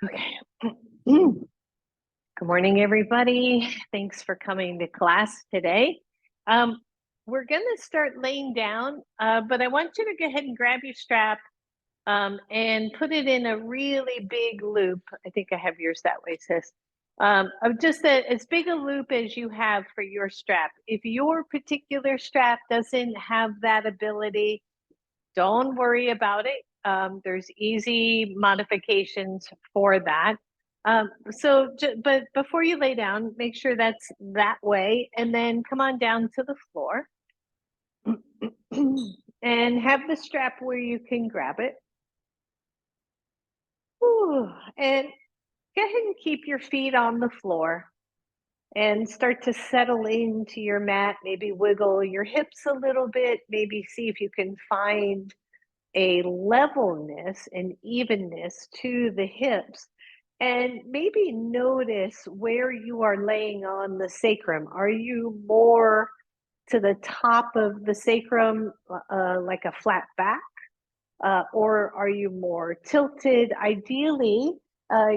Okay. Good morning, everybody. Thanks for coming to class today. Um, we're going to start laying down, but I want you to go ahead and grab your strap and put it in a really big loop. I think I have yours that way, sis. Of just as big a loop as you have for your strap. If your particular strap doesn't have that ability, don't worry about it. There's easy modifications for that. But before you lay down, make sure that's that way, and then come on down to the floor and have the strap where you can grab it. Ooh, and go ahead and keep your feet on the floor and start to settle into your mat. Maybe wiggle your hips a little bit. Maybe see if you can find a levelness and evenness to the hips, and maybe notice where you are laying on the sacrum. Are you more to the top of the sacrum, like a flat back, or are you more tilted? Ideally,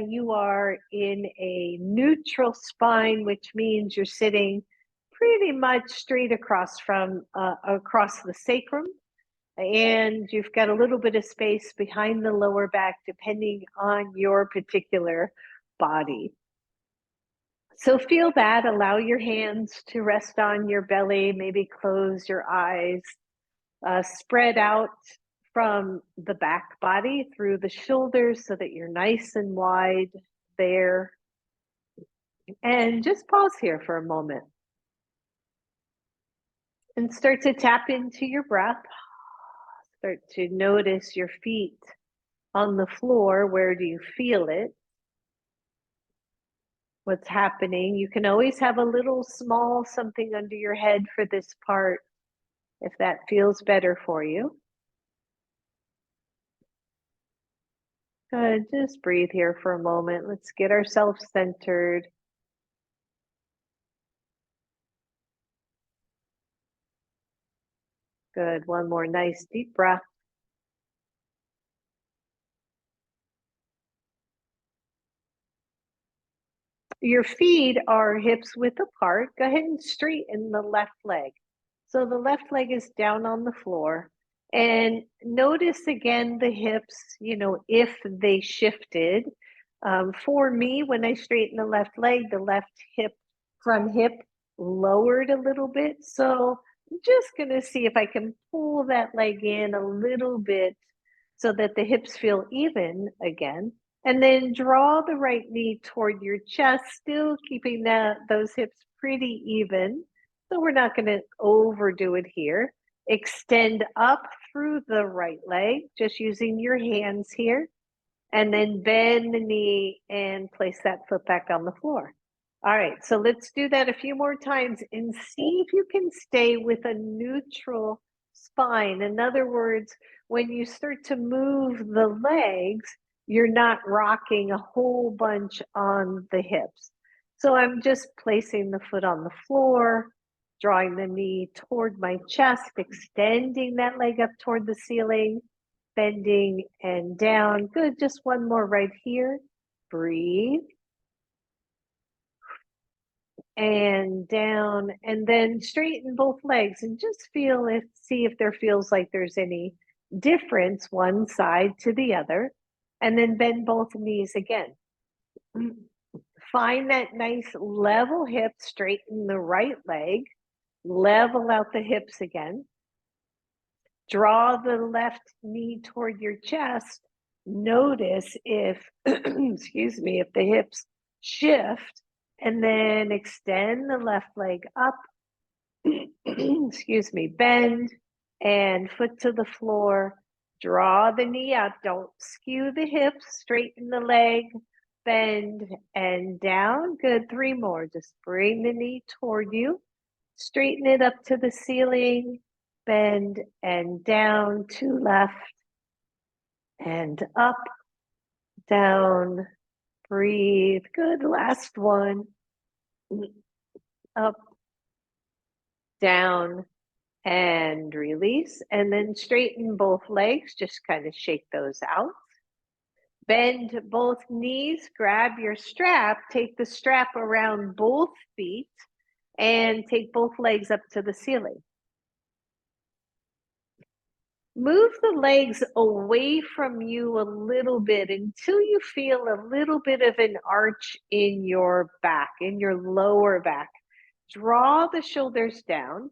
you are in a neutral spine, which means you're sitting pretty much straight across from across the sacrum, and you've got a little bit of space behind the lower back depending on your particular body. So feel that. Allow your hands to rest on your belly. Maybe close your eyes. Spread out from the back body through the shoulders so that you're nice and wide there. And just pause here for a moment and start to tap into your breath. Start to notice your feet on the floor. Where do you feel it? What's happening? You can always have a little small something under your head for this part if that feels better for you. Good. Just breathe here for a moment. Let's get ourselves centered. Good. One more nice deep breath. Your feet are hips width apart. Go ahead and straighten the left leg. So the left leg is down on the floor. And notice again the hips, if they shifted. For me, when I straighten the left leg, the left hip, front hip lowered a little bit. So I'm just going to see if I can pull that leg in a little bit so that the hips feel even again. And then draw the right knee toward your chest, still keeping those hips pretty even. So we're not going to overdo it here. Extend up through the right leg, just using your hands here. And then bend the knee and place that foot back on the floor. All right, so let's do that a few more times and see if you can stay with a neutral spine. In other words, when you start to move the legs, you're not rocking a whole bunch on the hips. So I'm just placing the foot on the floor, drawing the knee toward my chest, extending that leg up toward the ceiling, bending and down. Good. Just one more right here. Breathe. And down, and then straighten both legs and just see if there feels like there's any difference one side to the other, and then bend both knees again. Find that nice level hip, straighten the right leg, level out the hips again. Draw the left knee toward your chest. Notice if, excuse me, if the hips shift, and then extend the left leg up, excuse me, bend and foot to the floor. Draw the knee up. Don't skew the hips. Straighten the leg, bend and down. Good. 3 more. Just bring the knee toward you. Straighten it up to the ceiling, bend and down, 2 left and up, down, breathe. Good. Last one. Up, down, and release. And then straighten both legs. Just kind of shake those out. Bend both knees, grab your strap, take the strap around both feet, and take both legs up to the ceiling. Move the legs away from you a little bit until you feel a little bit of an arch in your back, in your lower back. Draw the shoulders down.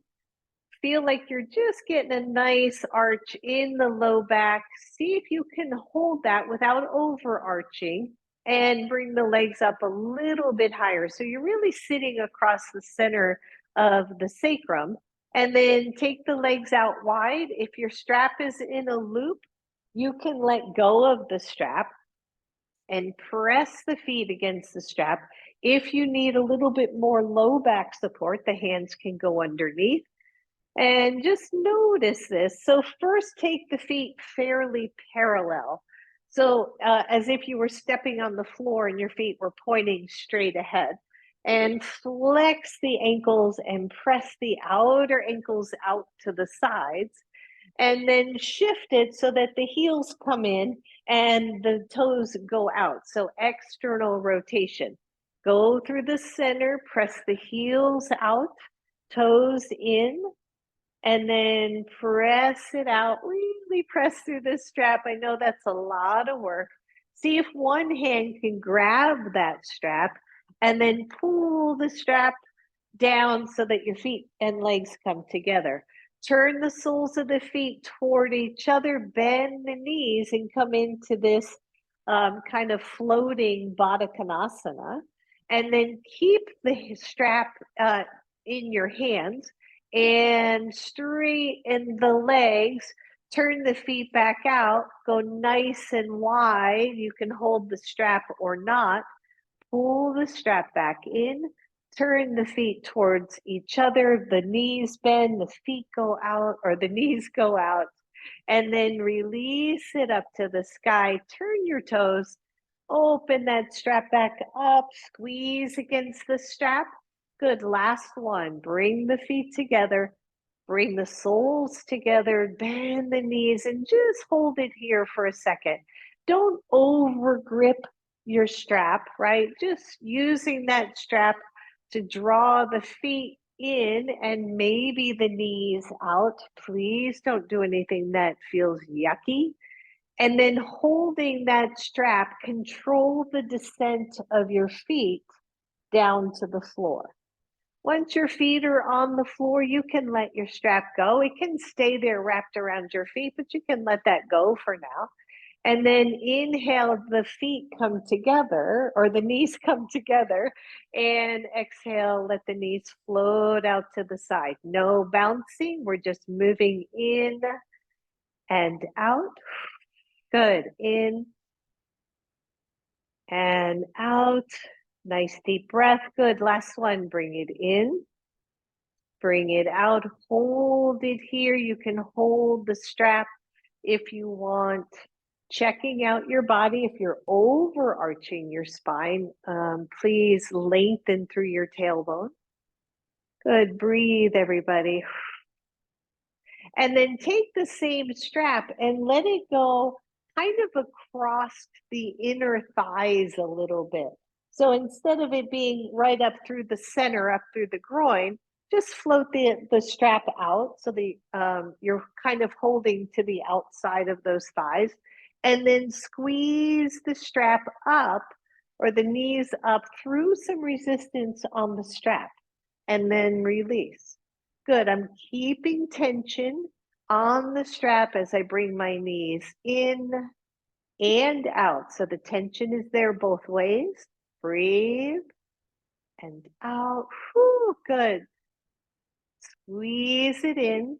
Feel like you're just getting a nice arch in the low back. See if you can hold that without overarching and bring the legs up a little bit higher. So you're really sitting across the center of the sacrum. And then take the legs out wide. If your strap is in a loop, you can let go of the strap and press the feet against the strap. If you need a little bit more low back support, the hands can go underneath. And just notice this. So first take the feet fairly parallel. So as if you were stepping on the floor and your feet were pointing straight ahead. And flex the ankles and press the outer ankles out to the sides. And then shift it so that the heels come in and the toes go out. So external rotation. Go through the center, press the heels out, toes in, and then press it out. Really press through the strap. I know that's a lot of work. See if one hand can grab that strap and then pull the strap down so that your feet and legs come together. Turn the soles of the feet toward each other, bend the knees, and come into this kind of floating Baddha Konasana. And then keep the strap in your hands and straighten the legs. Turn the feet back out, go nice and wide. You can hold the strap or not. Pull the strap back in, turn the feet towards each other, the knees bend, the feet go out, or the knees go out, and then release it up to the sky. Turn your toes, open that strap back up, squeeze against the strap. Good, last one. Bring the feet together, bring the soles together, bend the knees, and just hold it here for a second. Don't over grip your strap, right? Just using that strap to draw the feet in and maybe the knees out. Please don't do anything that feels yucky. And then holding that strap, control the descent of your feet down to the floor. Once your feet are on the floor, you can let your strap go. It can stay there wrapped around your feet, but you can let that go for now. And then inhale, the feet come together or the knees come together, and exhale, let the knees float out to the side. No bouncing, we're just moving in and out. Good, in and out. Nice deep breath. Good, last one, bring it in. Bring it out, hold it here. You can hold the strap if you want. Checking out your body. If you're overarching your spine, please lengthen through your tailbone. Good, breathe everybody. And then take the same strap and let it go kind of across the inner thighs a little bit. So instead of it being right up through the center, up through the groin, just float the strap out so you're kind of holding to the outside of those thighs, and then squeeze the strap up or the knees up through some resistance on the strap, and then release. Good, I'm keeping tension on the strap as I bring my knees in and out. So the tension is there both ways. Breathe and out. Whew, good. Squeeze it in,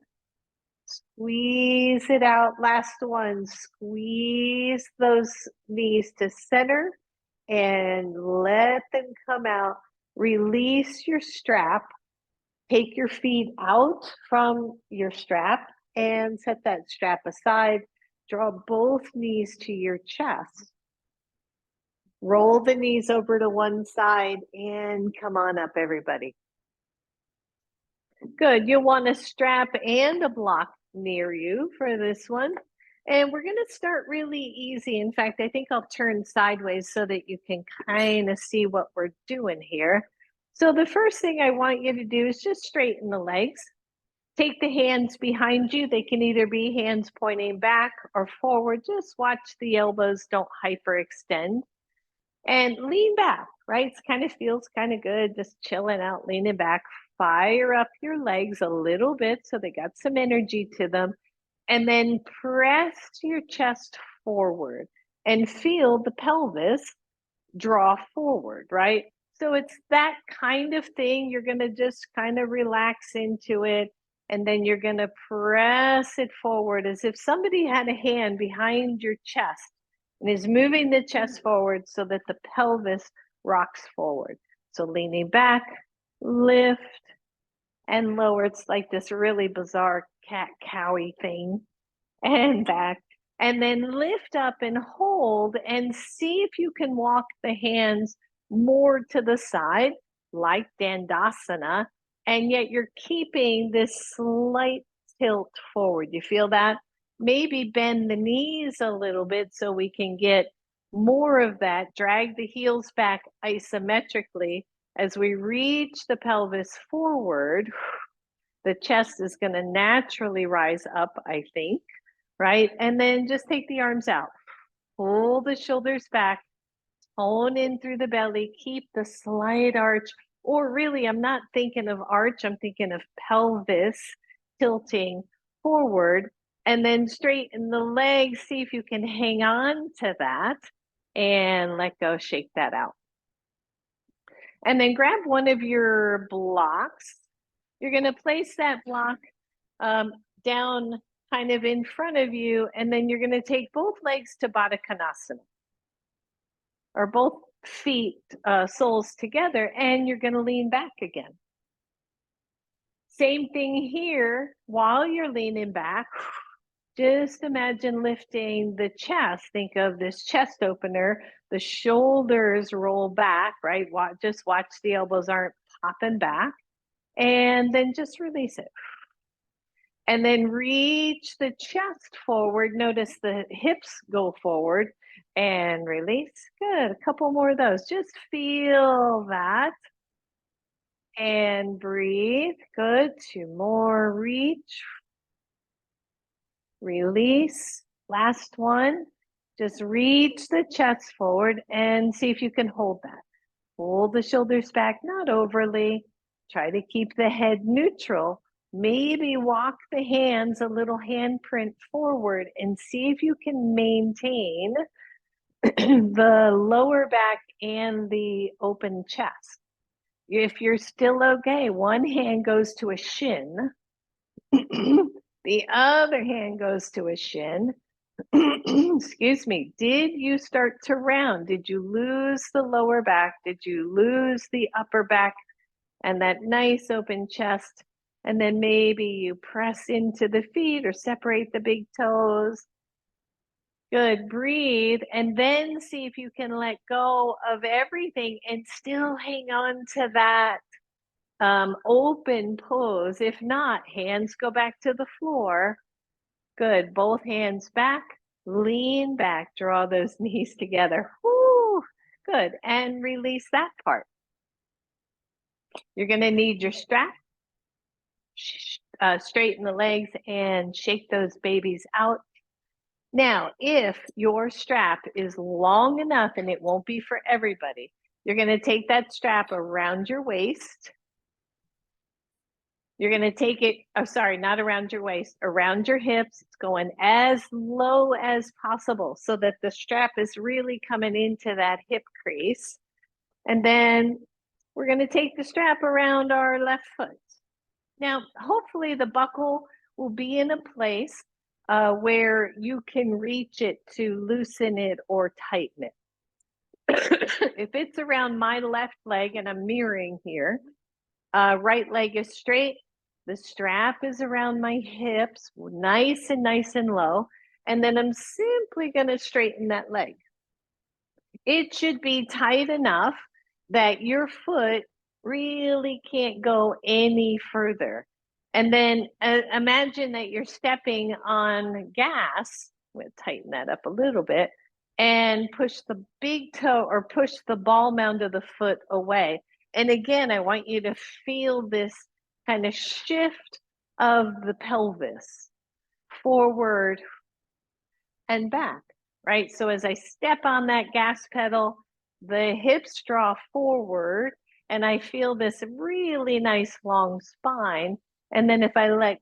squeeze it out. Last one, squeeze those knees to center and let them come out. Release your strap. Take your feet out from your strap and set that strap aside. Draw both knees to your chest. Roll the knees over to one side and come on up, everybody. Good. You'll want a strap and a block near you for this one. And we're going to start really easy. In fact, I think I'll turn sideways so that you can kind of see what we're doing here. So the first thing I want you to do is just straighten the legs. Take the hands behind you. They can either be hands pointing back or forward. Just watch the elbows, don't hyperextend. And lean back, right? It kind of feels kind of good, just chilling out, leaning back. Fire up your legs a little bit so they got some energy to them. And then press your chest forward and feel the pelvis draw forward, right? So it's that kind of thing. You're going to just kind of relax into it. And then you're going to press it forward as if somebody had a hand behind your chest and is moving the chest forward so that the pelvis rocks forward. So leaning back, lift, and lower. It's like this really bizarre cat-cowy thing. And back. And then lift up and hold and see if you can walk the hands more to the side, like Dandasana, and yet you're keeping this slight tilt forward. You feel that? Maybe bend the knees a little bit so we can get more of that. Drag the heels back isometrically as we reach the pelvis forward. The chest is going to naturally rise up, I think, right? And then just take the arms out. Pull the shoulders back, tone in through the belly, keep the slight arch, or really, I'm not thinking of arch, I'm thinking of pelvis tilting forward, and then straighten the legs, see if you can hang on to that, and let go, shake that out. And then grab one of your blocks. You're going to place that block down kind of in front of you, and then you're going to take both legs to Baddha Konasana, or both feet, soles together, and you're going to lean back again. Same thing here. While you're leaning back, just imagine lifting the chest. Think of this chest opener. The shoulders roll back, right? Just watch the elbows aren't popping back. And then just release it. And then reach the chest forward. Notice the hips go forward and release. Good. A couple more of those. Just feel that. And breathe. Good. Two more. Reach. Release. Last one. Just reach the chest forward and see if you can hold that. Pull the shoulders back, not overly. Try to keep the head neutral. Maybe walk the hands a little handprint forward and see if you can maintain the lower back and the open chest. If you're still okay, one hand goes to a shin. The other hand goes to a shin. Excuse me. Did you start to round? Did you lose the lower back? Did you lose the upper back and that nice open chest? And then maybe you press into the feet or separate the big toes. Good. Breathe. And then see if you can let go of everything and still hang on to that open pose. If not, hands go back to the floor. Good. Both hands back. Lean back. Draw those knees together. Woo. Good. And release that part. You're going to need your strap. Straighten the legs and shake those babies out. Now, if your strap is long enough, and it won't be for everybody, you're going to take that strap around your waist. You're going to take it, oh, sorry, not around your waist, around your hips. It's going as low as possible so that the strap is really coming into that hip crease. And then we're going to take the strap around our left foot. Now, hopefully the buckle will be in a place where you can reach it to loosen it or tighten it. If it's around my left leg, and I'm mirroring here, right leg is straight, the strap is around my hips, nice and low, and then I'm simply going to straighten that leg. It should be tight enough that your foot really can't go any further. And then imagine that you're stepping on gas I'm going to tighten that up a little bit and push the big toe or push the ball mound of the foot away. And again, I want you to feel this kind of shift of the pelvis forward and back, right? So as I step on that gas pedal, the hips draw forward and I feel this really nice long spine. And then if I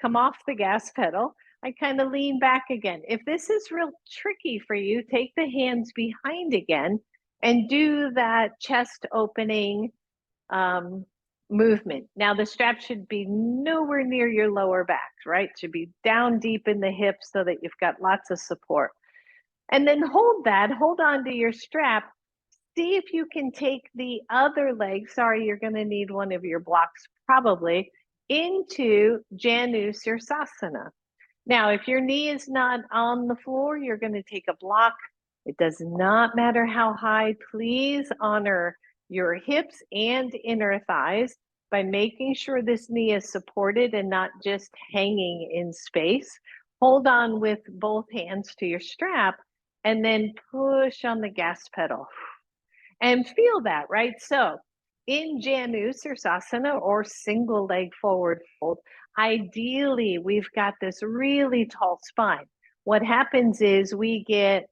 come off the gas pedal, I kind of lean back again. If this is real tricky for you, take the hands behind again and do that chest opening movement. Now the strap should be nowhere near your lower back, right? It should be down deep in the hips so that you've got lots of support. And then hold on to your strap. See if you can take the other leg, sorry, you're gonna need one of your blocks probably, into Janu Sirsasana. Now, if your knee is not on the floor, you're gonna take a block. It does not matter how high, please honor your hips and inner thighs by making sure this knee is supported and not just hanging in space. Hold on with both hands to your strap and then push on the gas pedal and feel that, right? So in Janu Sirsasana or single leg forward fold, ideally we've got this really tall spine. What happens is we get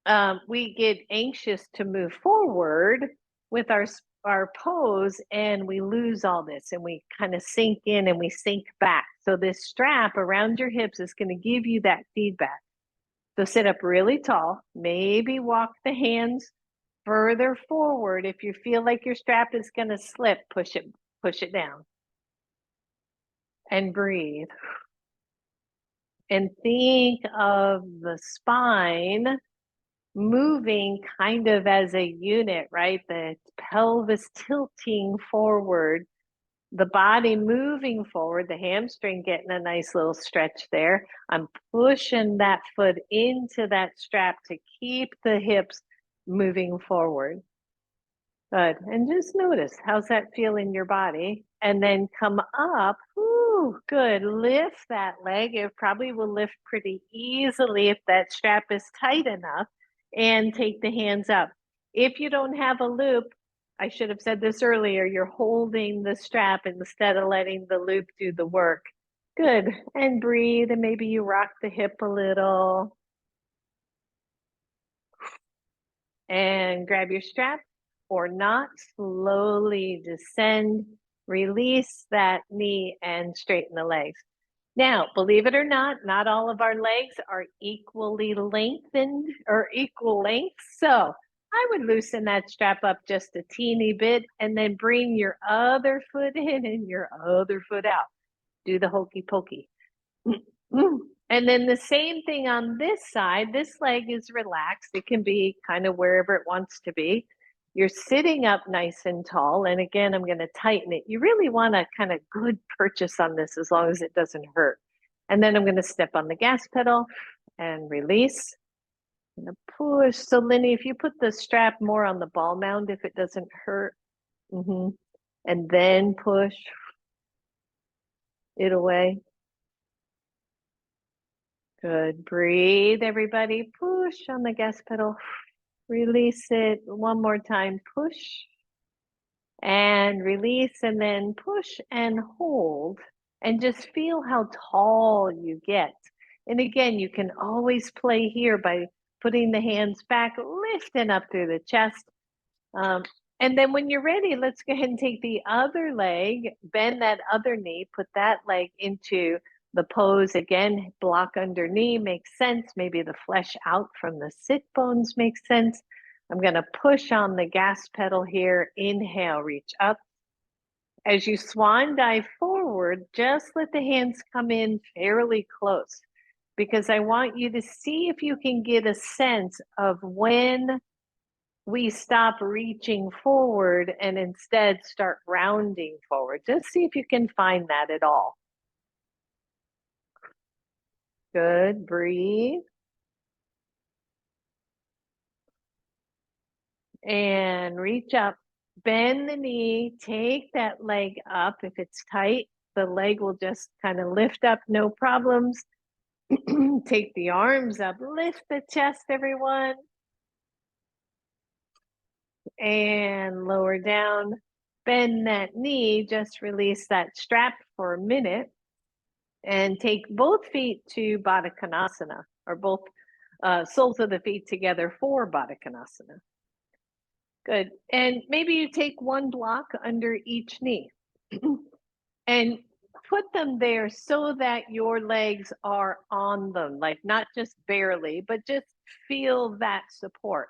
anxious to move forward with our pose and we lose all this and we kind of sink in and we sink back. So this strap around your hips is going to give you that feedback. So sit up really tall, maybe walk the hands further forward. If you feel like your strap is going to slip, push it down and breathe. And think of the spine moving kind of as a unit, right? The pelvis tilting forward, the body moving forward, the hamstring getting a nice little stretch there. I'm pushing that foot into that strap to keep the hips moving forward. Good. And just notice, how's that feel in your body? And then come up. Ooh, good. Lift that leg. It probably will lift pretty easily if that strap is tight enough. And take the hands up. If you don't have a loop, I should have said this earlier, you're holding the strap instead of letting the loop do the work. Good. And breathe, and maybe you rock the hip a little. And grab your strap or not, slowly descend, release that knee and straighten the legs. Now, believe it or not all of our legs are equally lengthened or equal length. So I would loosen that strap up just a teeny bit and then bring your other foot in and your other foot out. Do the hokey pokey. And then the same thing on this side. This leg is relaxed. It can be kind of wherever it wants to be. You're sitting up nice and tall. And again, I'm going to tighten it. You really want a kind of good purchase on this as long as it doesn't hurt. And then I'm going to step on the gas pedal and release. I'm going to push. So Linny, if you put the strap more on the ball mound, if it doesn't hurt, and then push it away. Good. Breathe, everybody. Push on the gas pedal. Release it one more time. Push and release, and then push and hold. And just feel how tall you get. And again, you can always play here by putting the hands back, lifting up through the chest. And then when you're ready, let's go ahead and take the other leg, bend that other knee, put that leg into the pose again, block under knee makes sense. Maybe the flesh out from the sit bones makes sense. I'm going to push on the gas pedal here. Inhale, reach up. As you swan dive forward, just let the hands come in fairly close because I want you to see if you can get a sense of when we stop reaching forward and instead start rounding forward. Just see if you can find that at all. Good, breathe. And reach up, bend the knee, take that leg up. If it's tight, the leg will just kind of lift up, no problems. Take the arms up, lift the chest, everyone. And lower down, bend that knee, just release that strap for a minute. And take both feet to Baddha Konasana, or both soles of the feet together for Baddha Konasana. Good. And maybe you take one block under each knee and put them there so that your legs are on them, like not just barely, but just feel that support.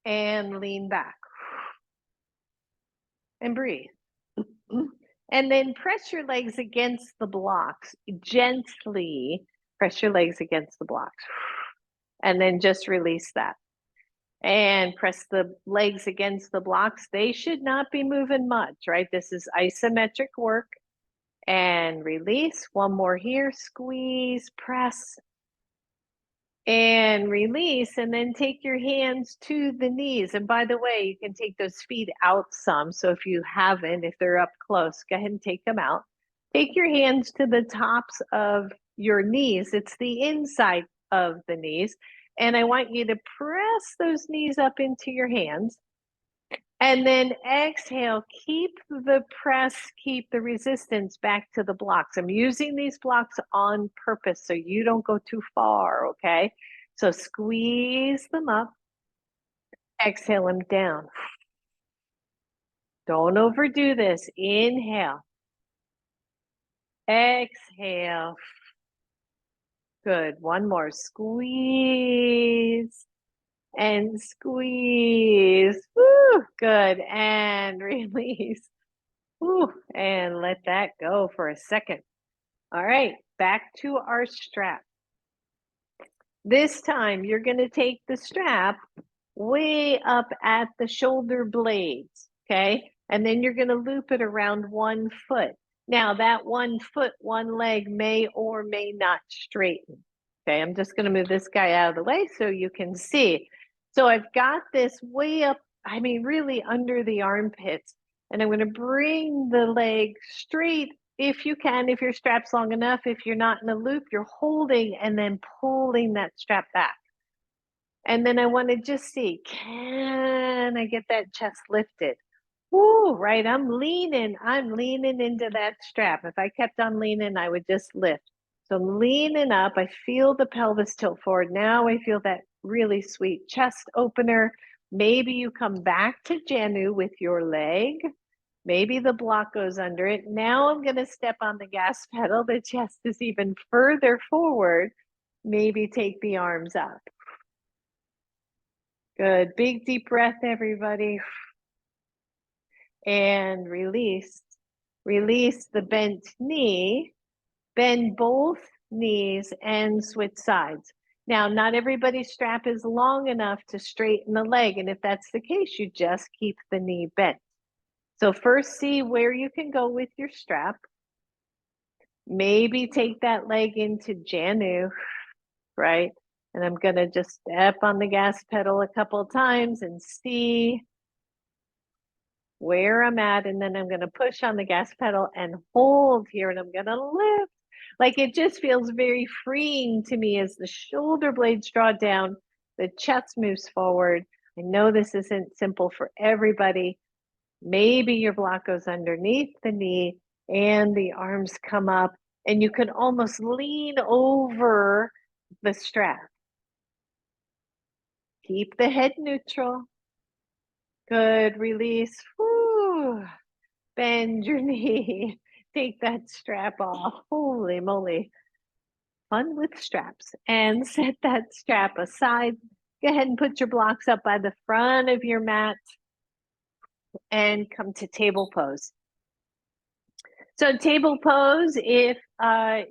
And lean back and breathe. And then press your legs against the blocks. Gently press your legs against the blocks. And then just release that. And press the legs against the blocks. They should not be moving much, right? This is isometric work. And release. One more here. Squeeze, press, and release. And then take your hands to the knees. And by the way, you can take those feet out some. So if you haven't, if they're up close, go ahead and take them out. Take your hands to the tops of your knees. It's the inside of the knees. And I want you to press those knees up into your hands. And then exhale, keep the press, keep the resistance back to the blocks. I'm using these blocks on purpose so you don't go too far, okay? So squeeze them up, exhale them down. Don't overdo this. Inhale, exhale. Good. One more. Squeeze and squeeze. Woo, good. And release. Woo, and let that go for a second. All right, back to our strap. This time you're going to take the strap way up at the shoulder blades, okay? And then you're going to loop it around 1 foot. Now that 1 foot, 1 leg may or may not straighten. Okay, I'm just going to move this guy out of the way so you can see. So I've got this way up, I mean, really under the armpits. And I'm going to bring the leg straight if you can, if your strap's long enough. If you're not in a loop, you're holding and then pulling that strap back. And then I want to just see, can I get that chest lifted? Woo, right, I'm leaning into that strap. If I kept on leaning, I would just lift. So I'm leaning up, I feel the pelvis tilt forward. Now I feel that really sweet chest opener. Maybe you come back to Janu with your leg. Maybe the block goes under it. Now I'm going to step on the gas pedal. The chest is even further forward. Maybe take the arms up. Good. Big deep breath, everybody. And release. Release the bent knee. Bend both knees and switch sides. Now, not everybody's strap is long enough to straighten the leg. And if that's the case, you just keep the knee bent. So first see where you can go with your strap. Maybe take that leg into Janu, right? And I'm going to just step on the gas pedal a couple of times and see where I'm at. And then I'm going to push on the gas pedal and hold here. And I'm going to lift. Like it just feels very freeing to me as the shoulder blades draw down, the chest moves forward. I know this isn't simple for everybody. Maybe your block goes underneath the knee and the arms come up and you can almost lean over the strap. Keep the head neutral. Good, release. Whew. Bend your knee. Take that strap off. Holy moly. Fun with straps. And set that strap aside. Go ahead and put your blocks up by the front of your mat and come to table pose. So table pose, if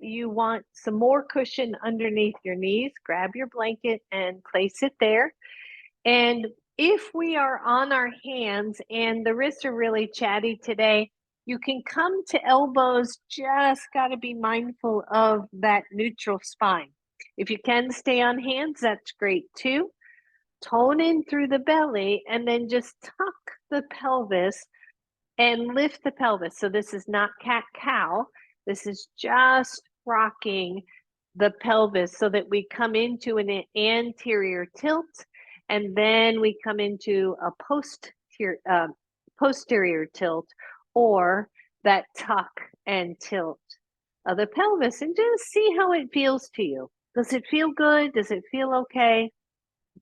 you want some more cushion underneath your knees, grab your blanket and place it there. And if we are on our hands and the wrists are really chatty today, you can come to elbows, just got to be mindful of that neutral spine. If you can stay on hands, that's great too. Tone in through the belly and then just tuck the pelvis and lift the pelvis. So this is not cat-cow. This is just rocking the pelvis so that we come into an anterior tilt, and then we come into a posterior tilt, or that tuck and tilt of the pelvis, and just see how it feels to you. Does it feel good? Does it feel okay?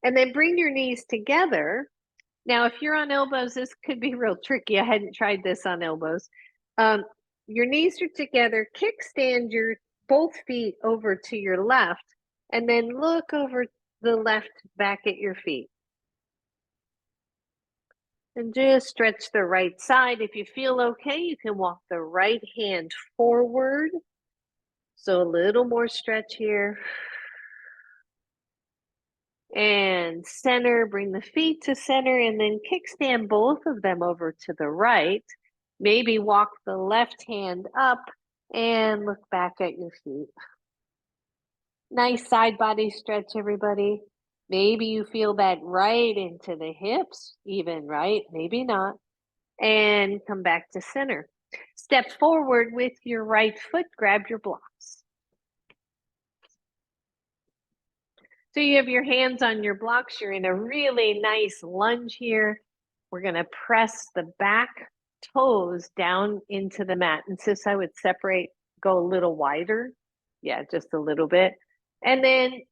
And then bring your knees together. Now, if you're on elbows, this could be real tricky. I hadn't tried this on elbows. Your knees are together. Kickstand your both feet over to your left, and then look over the left back at your feet. And just stretch the right side. If you feel okay, you can walk the right hand forward. So a little more stretch here. And center, bring the feet to center, and then kickstand both of them over to the right. Maybe walk the left hand up and look back at your feet. Nice side body stretch, everybody. Maybe you feel that right into the hips, even, right? Maybe not. And come back to center. Step forward with your right foot, grab your blocks. So you have your hands on your blocks. You're in a really nice lunge here. We're going to press the back toes down into the mat. And sis, I would separate, go a little wider. Yeah, just a little bit. And then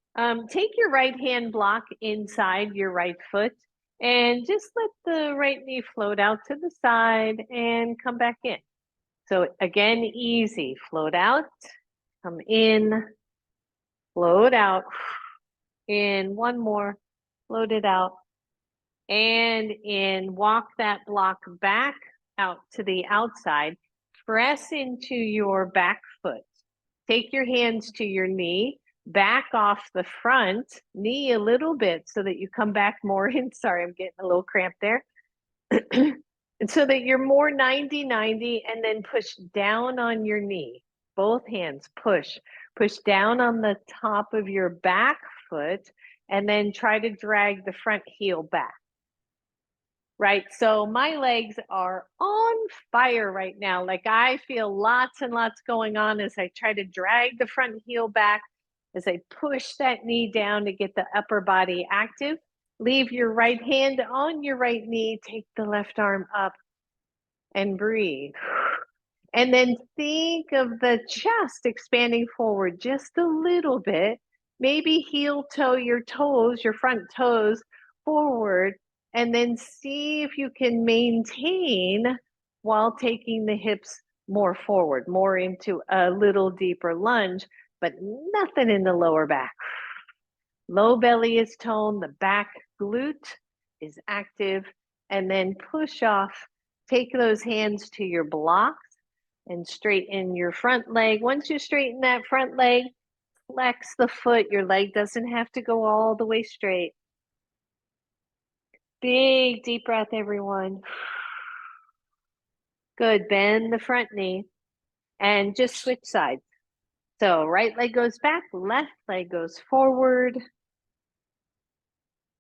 take your right hand block inside your right foot and just let the right knee float out to the side and come back in. So again, easy. Float out, come in, float out. In, one more, float it out, and in, walk that block back out to the outside, press into your back foot. Take your hands to your knee, back off the front knee a little bit so that you come back more in. Sorry, I'm getting a little cramp there. And so that you're more 90-90, and then push down on your knee. Both hands, push down on the top of your back foot, and then try to drag the front heel back. Right, so my legs are on fire right now. Like I feel lots and lots going on as I try to drag the front heel back, as I push that knee down to get the upper body active. Leave your right hand on your right knee, take the left arm up and breathe. And then think of the chest expanding forward just a little bit. Maybe heel toe your toes, your front toes forward, and then see if you can maintain while taking the hips more forward, more into a little deeper lunge, but nothing in the lower back. Low belly is toned, the back glute is active, and then push off. Take those hands to your blocks and straighten your front leg. Once you straighten that front leg, flex the foot. Your leg doesn't have to go all the way straight. Big deep breath, everyone. Good, bend the front knee and just switch sides. So right leg goes back, left leg goes forward.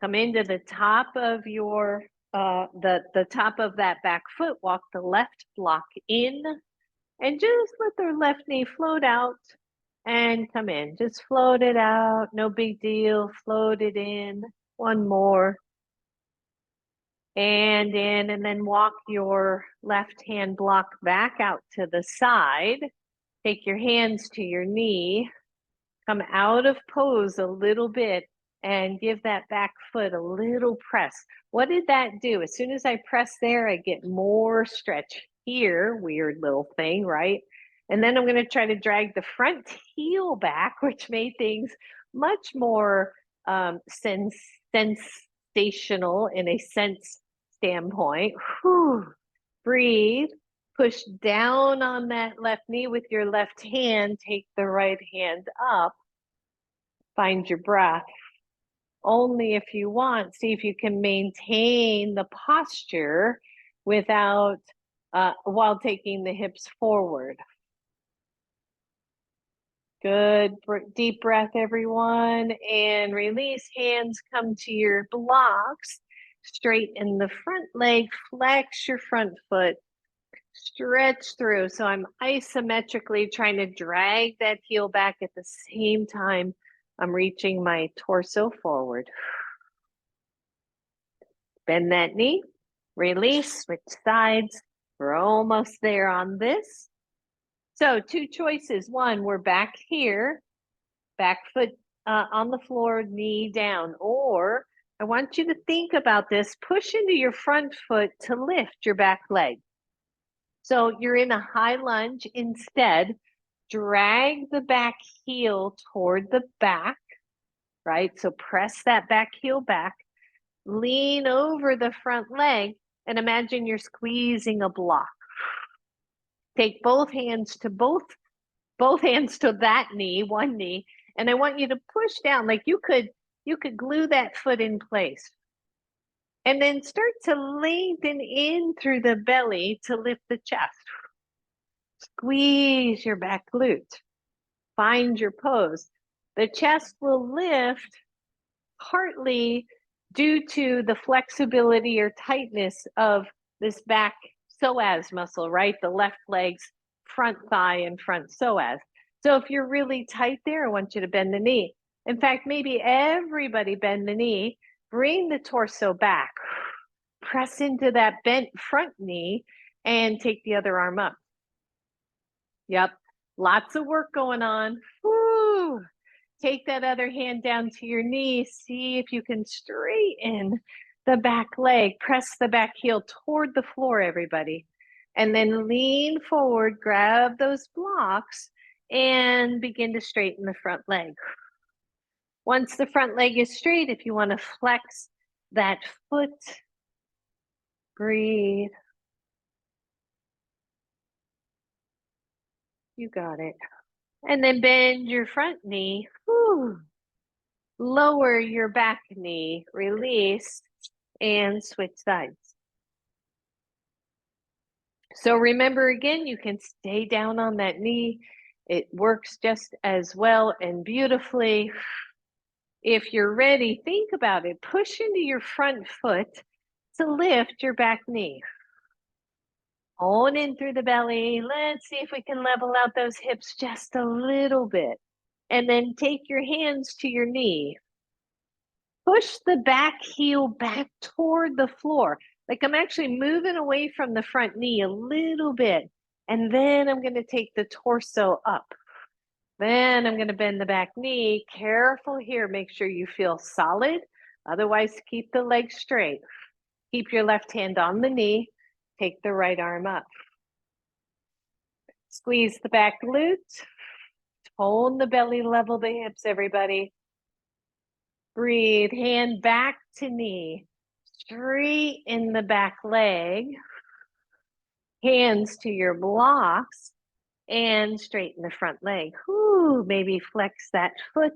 Come into the top of your, the top of that back foot, walk the left block in, and just let the left knee float out and come in. Just float it out, no big deal, float it in. One more. And in, and then walk your left hand block back out to the side. Take your hands to your knee, come out of pose a little bit, and give that back foot a little press. What did that do? As soon as I press there, I get more stretch here. Weird little thing, right? And then I'm going to try to drag the front heel back, which made things much more sensational in a sense standpoint. Whew. Breathe. Push down on that left knee with your left hand. Take the right hand up. Find your breath. Only if you want. See if you can maintain the posture without, while taking the hips forward. Good, deep breath, everyone, and release. Hands come to your blocks. Straighten the front leg, flex your front foot. Stretch through. So I'm isometrically trying to drag that heel back at the same time I'm reaching my torso forward. Bend that knee, release, switch sides. We're almost there on this. So two choices. One, we're back here, back foot on the floor, knee down. Or I want you to think about this. Push into your front foot to lift your back leg. So you're in a high lunge. Instead, drag the back heel toward the back, right? So press that back heel back. Lean over the front leg and imagine you're squeezing a block. Take both hands to that knee, one knee, and I want you to push down like you could glue that foot in place. And then start to lengthen in through the belly to lift the chest. Squeeze your back glute. Find your pose. The chest will lift partly due to the flexibility or tightness of this back psoas muscle, right? The left leg's front thigh and front psoas. So if you're really tight there, I want you to bend the knee. In fact, maybe everybody bend the knee, bring the torso back, press into that bent front knee, and take the other arm up. Yep, lots of work going on. Woo! Take that other hand down to your knee. See if you can straighten the back leg. Press the back heel toward the floor, everybody. And then lean forward, grab those blocks, and begin to straighten the front leg. Once the front leg is straight, if you want to flex that foot, breathe. You got it. And then bend your front knee. Whew. Lower your back knee, release, and switch sides. So remember again, you can stay down on that knee. It works just as well and beautifully. If you're ready, think about it. Push into your front foot to lift your back knee. Hold in through the belly. Let's see if we can level out those hips just a little bit. And then take your hands to your knee. Push the back heel back toward the floor. Like I'm actually moving away from the front knee a little bit. And then I'm going to take the torso up. Then I'm going to bend the back knee. Careful here. Make sure you feel solid. Otherwise, keep the leg straight. Keep your left hand on the knee. Take the right arm up. Squeeze the back glute. Tone the belly, level the hips, everybody. Breathe, hand back to knee. Straighten the back leg. Hands to your blocks. And straighten the front leg. Whew, maybe flex that foot.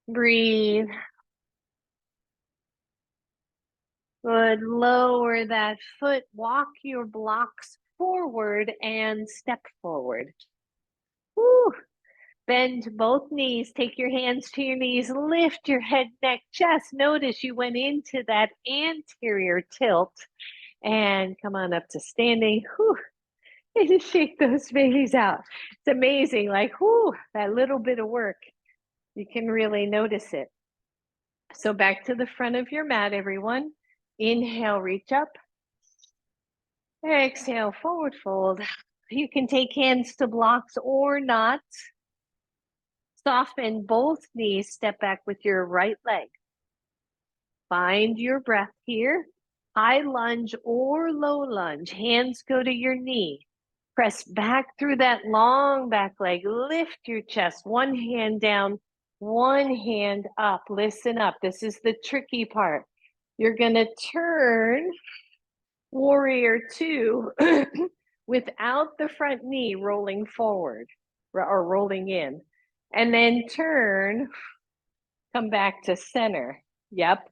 Breathe. Good, lower that foot. Walk your blocks forward and step forward. Whew. Bend both knees, take your hands to your knees, lift your head, neck, chest. Notice you went into that anterior tilt and come on up to standing. Whew. And just shake those babies out. It's amazing, like, whew, that little bit of work, you can really notice it. So back to the front of your mat, everyone. Inhale, reach up. Exhale, forward fold. You can take hands to blocks or not. Soften both knees, step back with your right leg. Find your breath here. High lunge or low lunge. Hands go to your knee. Press back through that long back leg. Lift your chest. One hand down, one hand up. Listen up. This is the tricky part. You're going to turn warrior two without the front knee rolling forward or rolling in. And then turn, come back to center. Yep.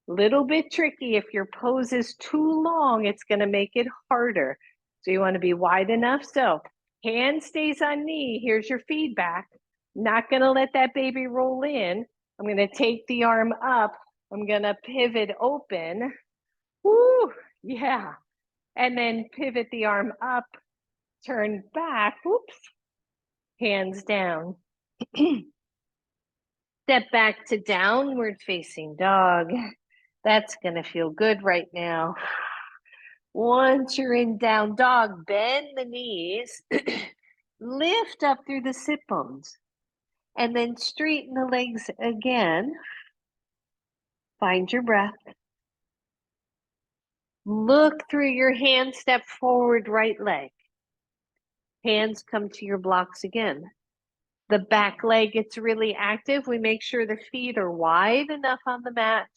Little bit tricky. If your pose is too long, it's going to make it harder. So you want to be wide enough. So hand stays on knee. Here's your feedback. Not going to let that baby roll in. I'm going to take the arm up. I'm going to pivot open. Woo, yeah. And then pivot the arm up, turn back, whoops, hands down. Step back to downward facing dog. That's gonna feel good right now. Once you're in down dog, bend the knees, lift up through the sit bones, and then straighten the legs again. Find your breath. Look through your hand, step forward, right leg. Hands come to your blocks again. The back leg gets really active. We make sure the feet are wide enough on the mat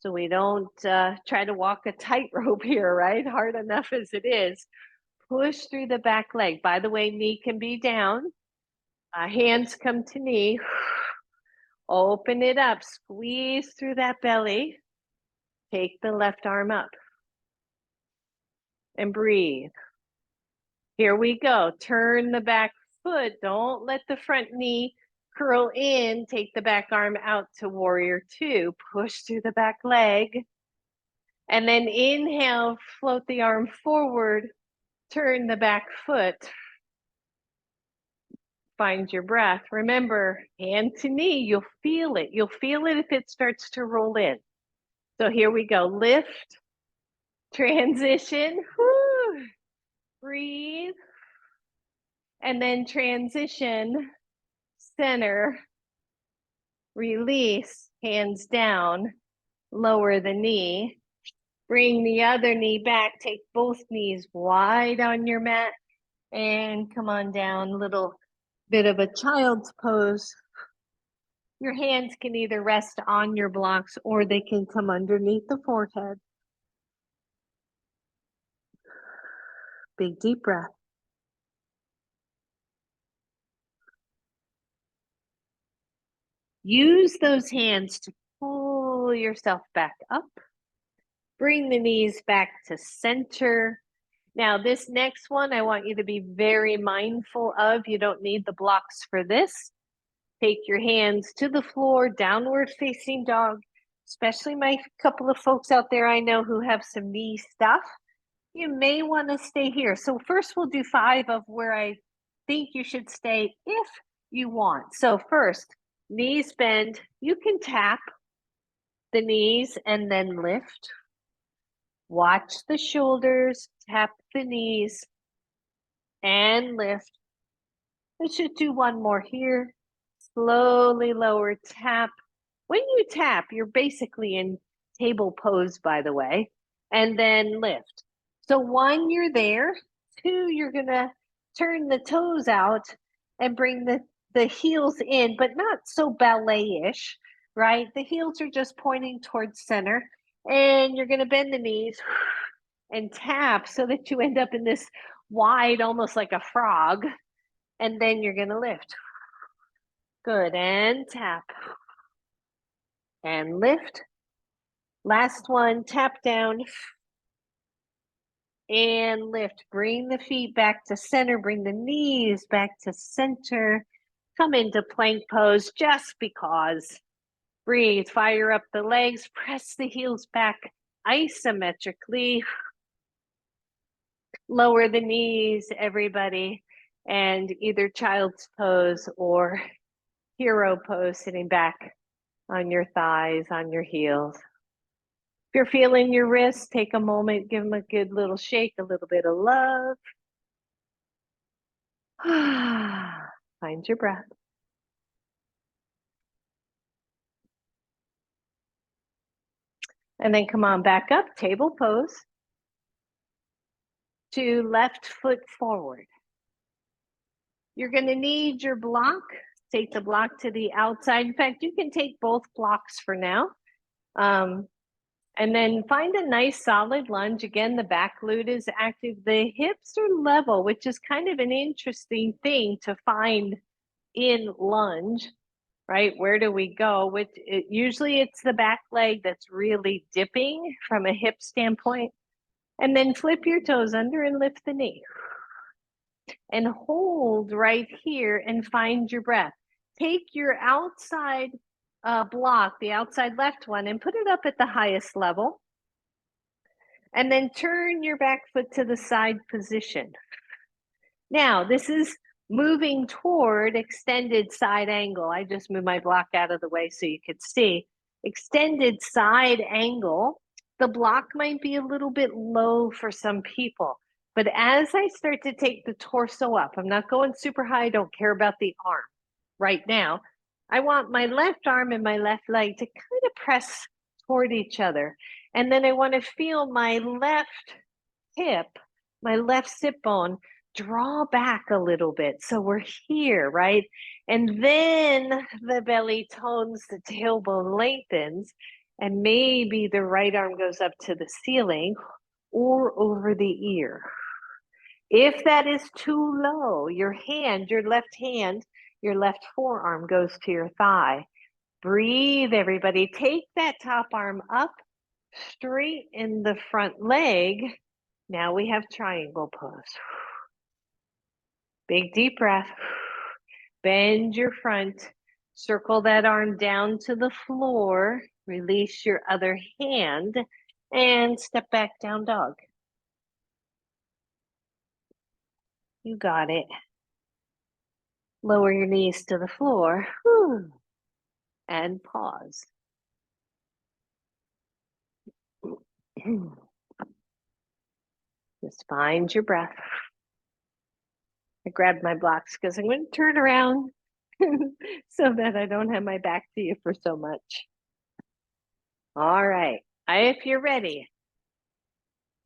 so we don't try to walk a tightrope here, right? Hard enough as it is. Push through the back leg. By the way, knee can be down. Hands come to knee. Open it up. Squeeze through that belly. Take the left arm up. And breathe. Here we go. Turn the back foot. Don't let the front knee curl in. Take the back arm out to warrior two. Push through the back leg. And then inhale, float the arm forward. Turn the back foot. Find your breath. Remember, hand to knee, you'll feel it. You'll feel it if it starts to roll in. So here we go. Lift, transition, whoo, breathe, and then transition, center, release, hands down, lower the knee, bring the other knee back, take both knees wide on your mat, and come on down, little bit of a child's pose. Your hands can either rest on your blocks or they can come underneath the forehead. Big deep breath. Use those hands to pull yourself back up. Bring the knees back to center. Now, this next one, I want you to be very mindful of. You don't need the blocks for this. Take your hands to the floor, downward facing dog, especially my couple of folks out there I know who have some knee stuff. You may want to stay here. So first we'll do 5 of where I think you should stay if you want. So first, knees bend. You can tap the knees and then lift. Watch the shoulders, tap the knees and lift. Let's just do one more here. Slowly lower, tap. When you tap, you're basically in table pose, by the way, and then lift. So 1, you're there. 2, you're gonna turn the toes out and bring the heels in, but not so ballet-ish, right? The heels are just pointing towards center, and you're gonna bend the knees and tap so that you end up in this wide, almost like a frog, and then you're gonna lift. Good, and tap. And lift. Last one, tap down and lift. Bring the feet back to center. Bring the knees back to center. Come into plank pose just because. Breathe, fire up the legs, press the heels back isometrically. Lower the knees, everybody, and either child's pose or hero pose, sitting back on your thighs, on your heels. If you're feeling your wrists, take a moment, give them a good little shake, a little bit of love. Find your breath. And then come on back up, table pose. To left foot forward. You're going to need your block. Take the block to the outside. In fact, you can take both blocks for now. And then find a nice solid lunge. Again, the back glute is active. The hips are level, which is kind of an interesting thing to find in lunge, right? Where do we go? Usually it's the back leg that's really dipping from a hip standpoint. And then flip your toes under and lift the knee. And hold right here and find your breath. Take your outside block, the outside left one, and put it up at the highest level. And then turn your back foot to the side position. Now, this is moving toward extended side angle. I just moved my block out of the way so you could see. Extended side angle. The block might be a little bit low for some people, but as I start to take the torso up, I'm not going super high, I don't care about the arm right now. I want my left arm and my left leg to kind of press toward each other. And then I want to feel my left hip, my left sit bone draw back a little bit. So we're here, right? And then the belly tones, the tailbone lengthens, and maybe the right arm goes up to the ceiling or over the ear. If that is too low, your hand, your left hand, your left forearm goes to your thigh. Breathe, everybody. Take that top arm up, straight in the front leg. Now we have triangle pose. Big deep breath. Bend your front. Circle that arm down to the floor. Release your other hand and step back down dog. You got it. Lower your knees to the floor. And pause. Just find your breath. I grabbed my blocks because I'm going to turn around so that I don't have my back to you for so much. All right, if you're ready,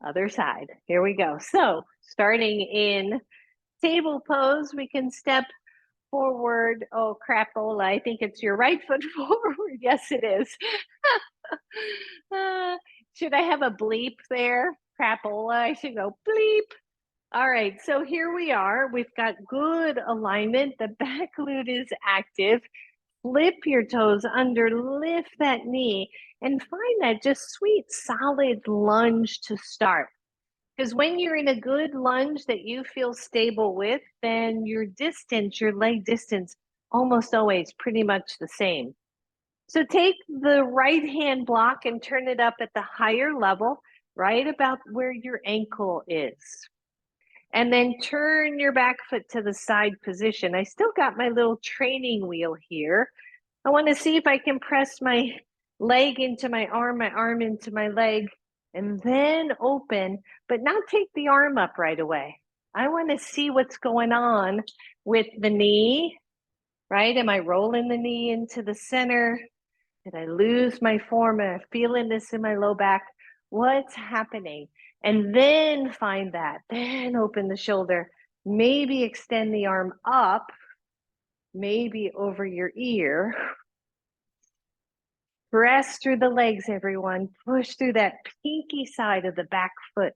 other side, here we go. So starting in table pose, we can step forward. Oh, crapola, I think it's your right foot forward. Yes, it is. Should I have a bleep there? Crapola, I should go bleep. All right, so here we are. We've got good alignment. The back glute is active. Flip your toes under, lift that knee, and find that just sweet, solid lunge to start. Because when you're in a good lunge that you feel stable with, then your distance, your leg distance, almost always pretty much the same. So take the right hand block and turn it up at the higher level, right about where your ankle is. And then turn your back foot to the side position. I still got my little training wheel here. I want to see if I can press my leg into my arm into my leg, and then open, but not take the arm up right away. I want to see what's going on with the knee, right? Am I rolling the knee into the center? Did I lose my form? Am I feeling this in my low back? What's happening? And then find that. Then open the shoulder. Maybe extend the arm up, maybe over your ear. Press through the legs, everyone. Push through that pinky side of the back foot.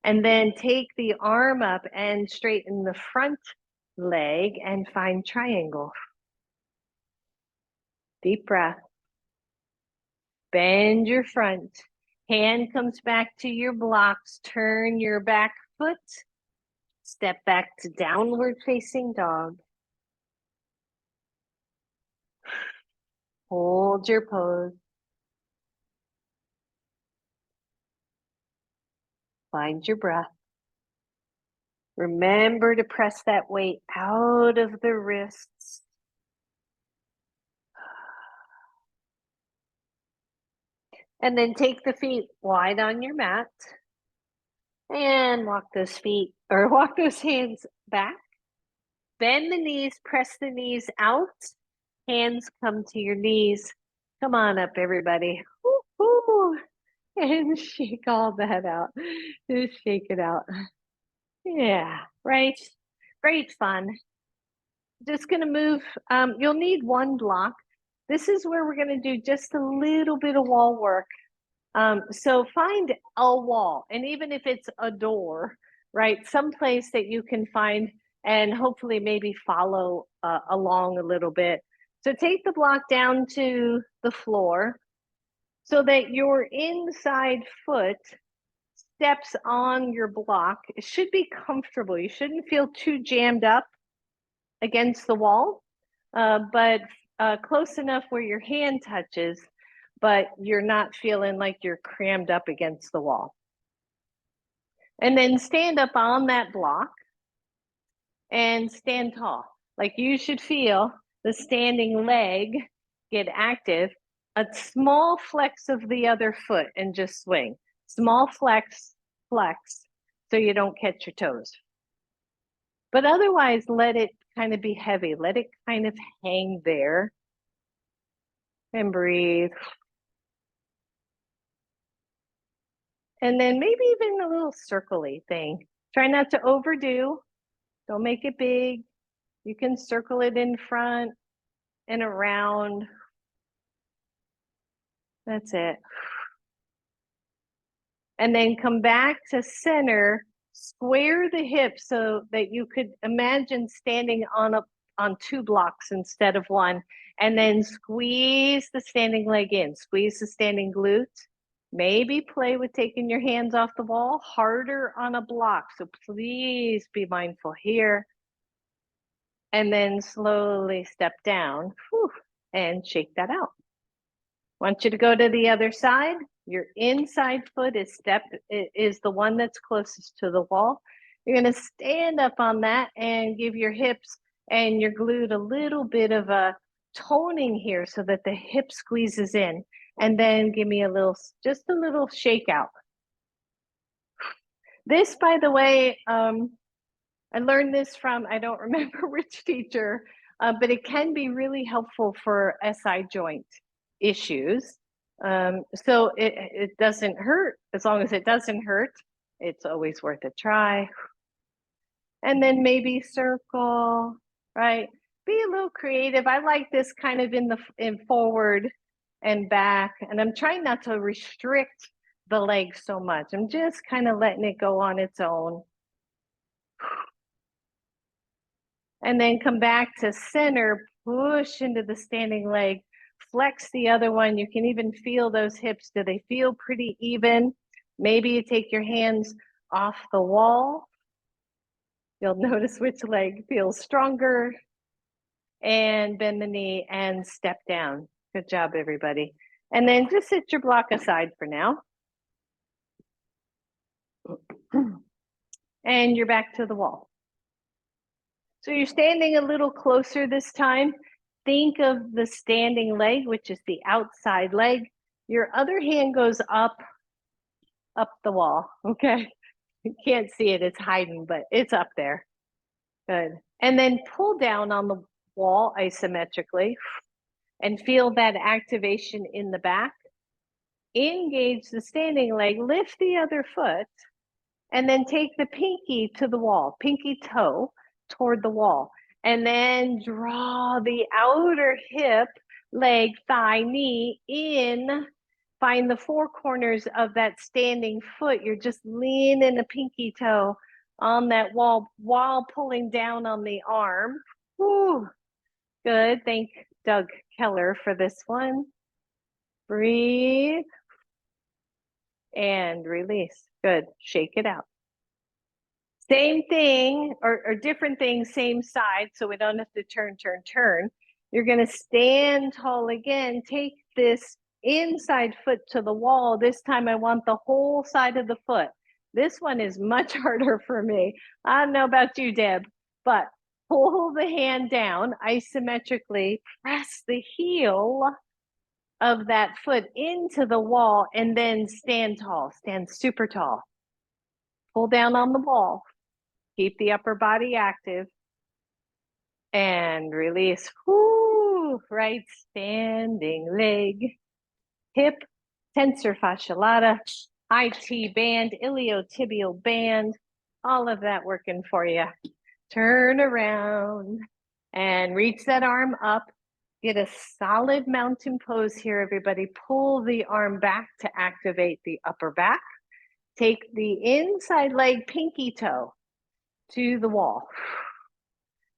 And then take the arm up and straighten the front leg and find triangle. Deep breath. Bend your front. Hand comes back to your blocks. Turn your back foot. Step back to downward facing dog. Hold your pose. Find your breath. Remember to press that weight out of the wrists. And then take the feet wide on your mat and walk those feet or walk those hands back. Bend the knees, press the knees out. Hands come to your knees. Come on up, everybody. Woo-hoo. And shake all that out. Just shake it out. Yeah, right. Great fun. Just going to move. You'll need one block. This is where we're going to do just a little bit of wall work. So find a wall, and even if it's a door, right, someplace that you can find and hopefully maybe follow along a little bit. So take the block down to the floor so that your inside foot steps on your block. It should be comfortable. You shouldn't feel too jammed up against the wall, but close enough where your hand touches, but you're not feeling like you're crammed up against the wall. And then stand up on that block and stand tall. Like you should feel the standing leg get active. A small flex of the other foot and just swing. Small flex, flex, so you don't catch your toes. But otherwise, let it kind of be heavy. Let it kind of hang there. And breathe. And then maybe even a little circle-y thing. Try not to overdo. Don't make it big. You can circle it in front and around. That's it. And then come back to center. Square the hips so that you could imagine standing on two blocks instead of one. And then squeeze the standing leg in. Squeeze the standing glute. Maybe play with taking your hands off the wall, harder on a block. So please be mindful here. And then slowly step down and shake that out. Want you to go to the other side. Your inside foot is the one that's closest to the wall. You're going to stand up on that and give your hips and your glute a little bit of a toning here so that the hip squeezes in. And then give me just a little shake out. This, by the way, I learned this from, I don't remember which teacher, but it can be really helpful for SI joint issues. So it doesn't hurt. As long as it doesn't hurt, it's always worth a try. And then maybe circle, right? Be a little creative. I like this kind of in forward and back. And I'm trying not to restrict the leg so much. I'm just kind of letting it go on its own. And then come back to center, push into the standing leg, flex the other one. You can even feel those hips. Do they feel pretty even? Maybe you take your hands off the wall. You'll notice which leg feels stronger. And bend the knee and step down. Good job, everybody. And then just sit your block aside for now. And you're back to the wall. So you're standing a little closer this time. Think of the standing leg, which is the outside leg. Your other hand goes up the wall, okay? You can't see it, it's hiding, but it's up there. Good. And then pull down on the wall isometrically and feel that activation in the back. Engage the standing leg, lift the other foot, and then take the pinky to the wall, pinky toe toward the wall. And then draw the outer hip, leg, thigh, knee in. Find the four corners of that standing foot. You're just leaning a pinky toe on that wall while pulling down on the arm. Whew. Good. Thank Doug Keller for this one. Breathe. And release. Good. Shake it out. Same thing or different things, same side, so we don't have to turn. You're going to stand tall again. Take this inside foot to the wall. This time I want the whole side of the foot. This one is much harder for me. I don't know about you, Deb, but pull the hand down isometrically, press the heel of that foot into the wall, and then stand tall, stand super tall. Pull down on the wall. Keep the upper body active and release. Whoo, right standing leg, hip, tensor fascia lata, IT band, iliotibial band, all of that working for you. Turn around and reach that arm up. Get a solid mountain pose here, everybody. Pull the arm back to activate the upper back. Take the inside leg pinky toe to the wall.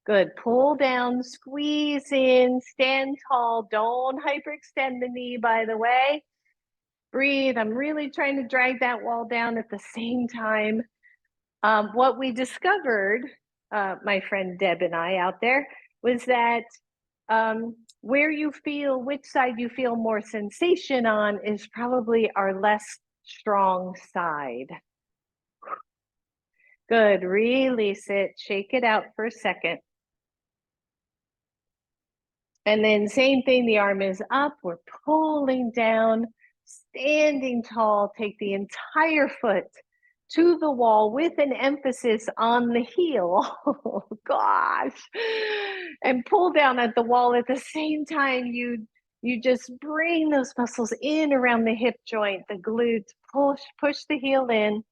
Good. Pull down, squeeze in, stand tall. Don't hyperextend the knee, by the way. Breathe. I'm really trying to drag that wall down at the same time. What we discovered, my friend Deb and I out there, was that where you feel, which side you feel more sensation on is probably our less strong side. Good. Release it. Shake it out for a second. And then same thing, the arm is up. We're pulling down, standing tall. Take the entire foot to the wall with an emphasis on the heel. Oh, gosh. And pull down at the wall at the same time. You just bring those muscles in around the hip joint, the glutes. Push the heel in.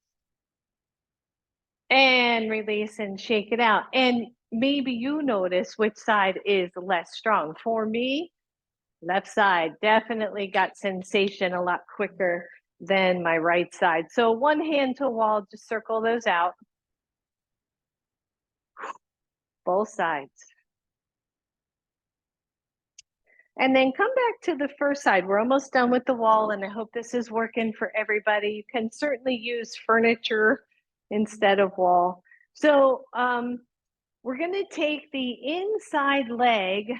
And release and shake it out. And maybe you notice which side is less strong. For me, left side definitely got sensation a lot quicker than my right side. So one hand to wall, just circle those out. Both sides. And then come back to the first side. We're almost done with the wall, and I hope this is working for everybody. You can certainly use furniture instead of wall. So we're going to take the inside leg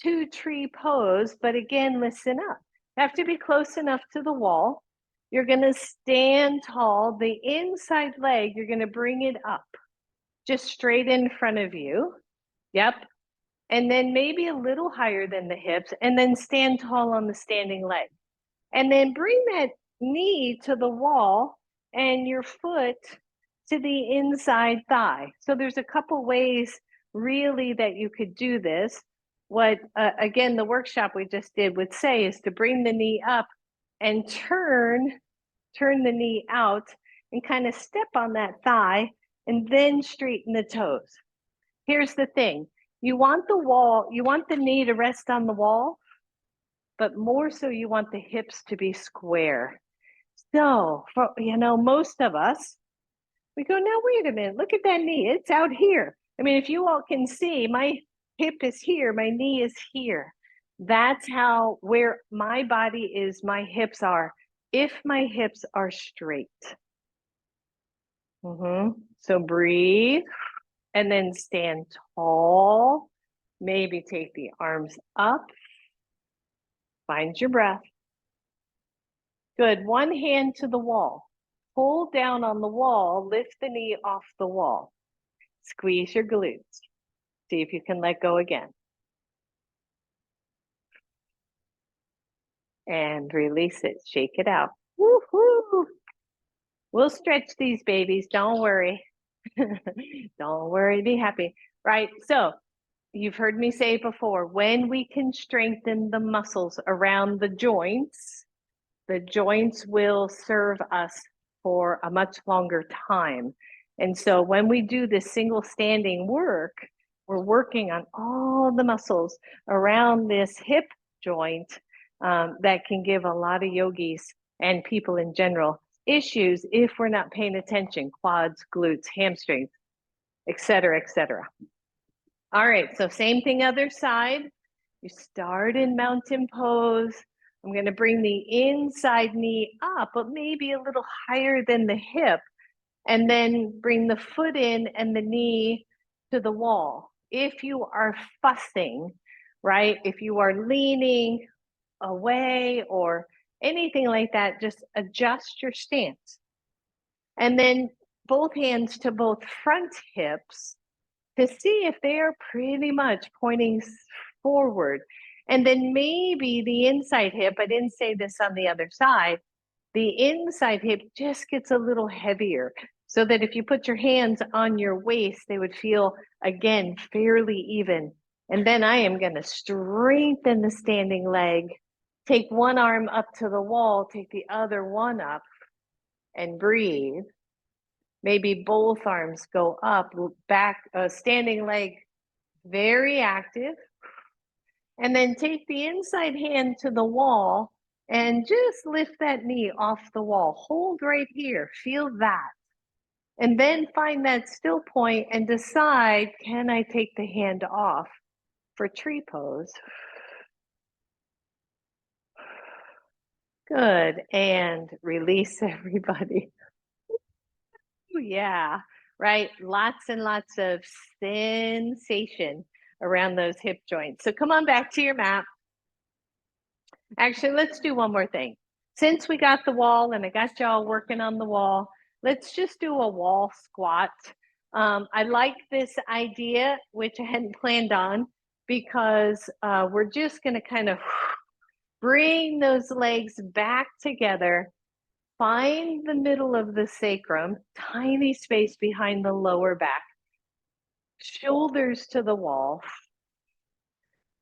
to tree pose, but again, listen up. You have to be close enough to the wall. You're going to stand tall. The inside leg, you're going to bring it up, just straight in front of you. Yep. And then maybe a little higher than the hips, and then stand tall on the standing leg. And then bring that knee to the wall and your foot to the inside thigh. So there's a couple ways really that you could do this. What, again, the workshop we just did would say is to bring the knee up and turn the knee out and kind of step on that thigh and then straighten the toes. Here's the thing. You want the knee to rest on the wall, but more so you want the hips to be square. So, for, most of us, we go, now, wait a minute, look at that knee. It's out here. I mean, if you all can see, my hip is here, my knee is here. That's how, where my body is, my hips are, if my hips are straight. So breathe, and then stand tall. Maybe take the arms up. Find your breath. Good. One hand to the wall. Pull down on the wall. Lift the knee off the wall. Squeeze your glutes. See if you can let go again. And release it. Shake it out. Woohoo! We'll stretch these babies. Don't worry. Don't worry. Be happy. Right? So, you've heard me say before, when we can strengthen the muscles around the joints will serve us for a much longer time. And so when we do this single standing work, we're working on all the muscles around this hip joint that can give a lot of yogis and people in general issues if we're not paying attention, quads, glutes, hamstrings, et cetera, et cetera. All right, so same thing, other side. You start in mountain pose. I'm going to bring the inside knee up, but maybe a little higher than the hip, and then bring the foot in and the knee to the wall. If you are fussing, right, if you are leaning away or anything like that, just adjust your stance. And then both hands to both front hips to see if they're pretty much pointing forward. And then maybe the inside hip, I didn't say this on the other side, the inside hip just gets a little heavier so that if you put your hands on your waist, they would feel, again, fairly even. And then I am going to strengthen the standing leg, take one arm up to the wall, take the other one up, and breathe. Maybe both arms go up, back, standing leg, very active. And then take the inside hand to the wall and just lift that knee off the wall. Hold right here, feel that. And then find that still point and decide, can I take the hand off for tree pose? Good, and release everybody. Yeah, right, lots and lots of sensation around those hip joints. So come on back to your mat. Actually, let's do one more thing. Since we got the wall and I got y'all working on the wall, Let's just do a wall squat. I like this idea, which I hadn't planned on, because we're just going to kind of bring those legs back together. Find the middle of the sacrum, tiny space behind the lower back. Shoulders to the wall.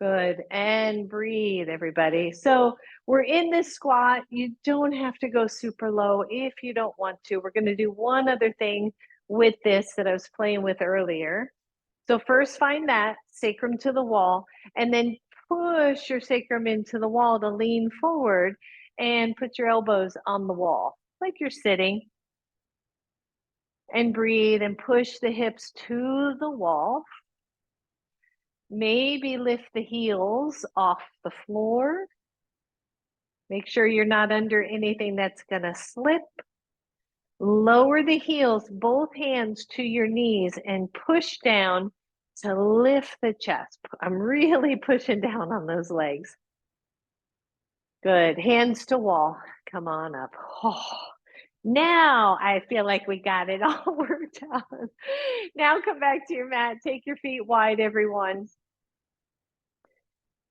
Good. And breathe, everybody. So we're in this squat. You don't have to go super low if you don't want to. We're going to do one other thing with this that I was playing with earlier. So first find that sacrum to the wall, and then push your sacrum into the wall to lean forward and put your elbows on the wall, like you're sitting. And breathe and push the hips to the wall. Maybe lift the heels off the floor. Make sure you're not under anything that's going to slip. Lower the heels, both hands to your knees, and push down to lift the chest. I'm really pushing down on those legs. Good. Hands to wall. Come on up. Oh. Now I feel like we got it all worked out. Now come back to your mat. Take your feet wide, everyone.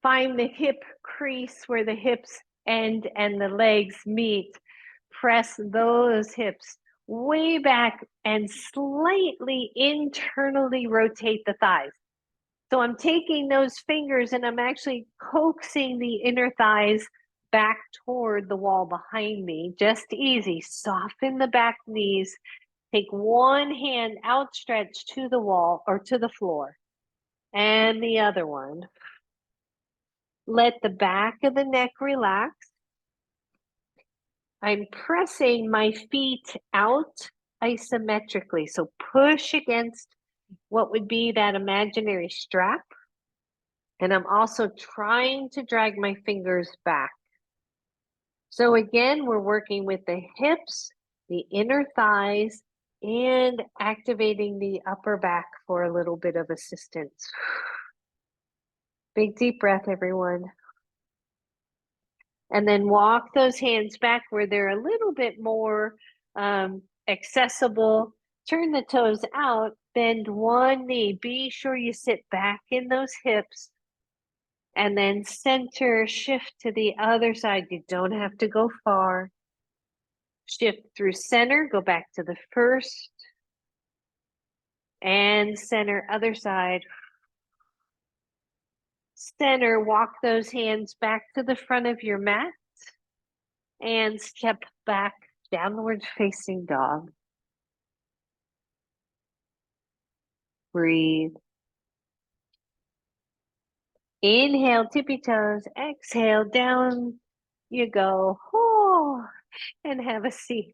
Find the hip crease where the hips end and the legs meet. Press those hips way back and slightly internally rotate the thighs. So I'm taking those fingers and I'm actually coaxing the inner thighs back toward the wall behind me. Just easy. Soften the back knees. Take one hand outstretched to the wall or to the floor, and the other one. Let the back of the neck relax. I'm pressing my feet out isometrically. So push against what would be that imaginary strap. And I'm also trying to drag my fingers back. So again, we're working with the hips, the inner thighs, and activating the upper back for a little bit of assistance. Big deep breath, everyone. And then walk those hands back where they're a little bit more accessible. Turn the toes out, bend one knee. Be sure you sit back in those hips. And then center, shift to the other side. You don't have to go far. Shift through center, go back to the first. And center, other side. Center, walk those hands back to the front of your mat. And step back, downward facing dog. Breathe. Inhale, tippy toes. Exhale, down you go. Oh, and have a seat.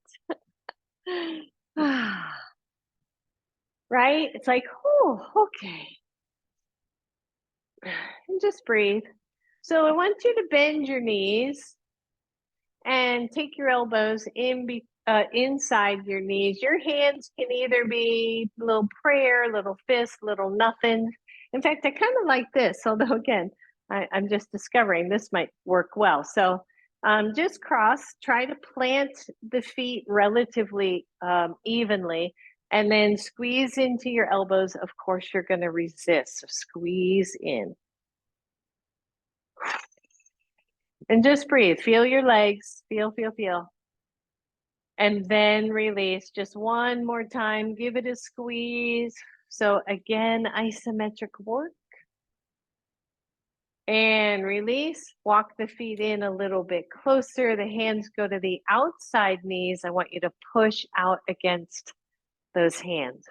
Right? It's like, oh, okay. And just breathe. So I want you to bend your knees and take your elbows inside your knees. Your hands can either be little prayer, little fist, little nothing. In fact, I kind of like this, although again, I'm just discovering this might work well. So just cross, try to plant the feet relatively evenly, and then squeeze into your elbows. Of course, you're going to resist. So squeeze in. And just breathe. Feel your legs. Feel, feel, feel. And then release. Just one more time. Give it a squeeze. So again, isometric work. And release. Walk the feet in a little bit closer. The hands go to the outside knees. I want you to push out against those hands.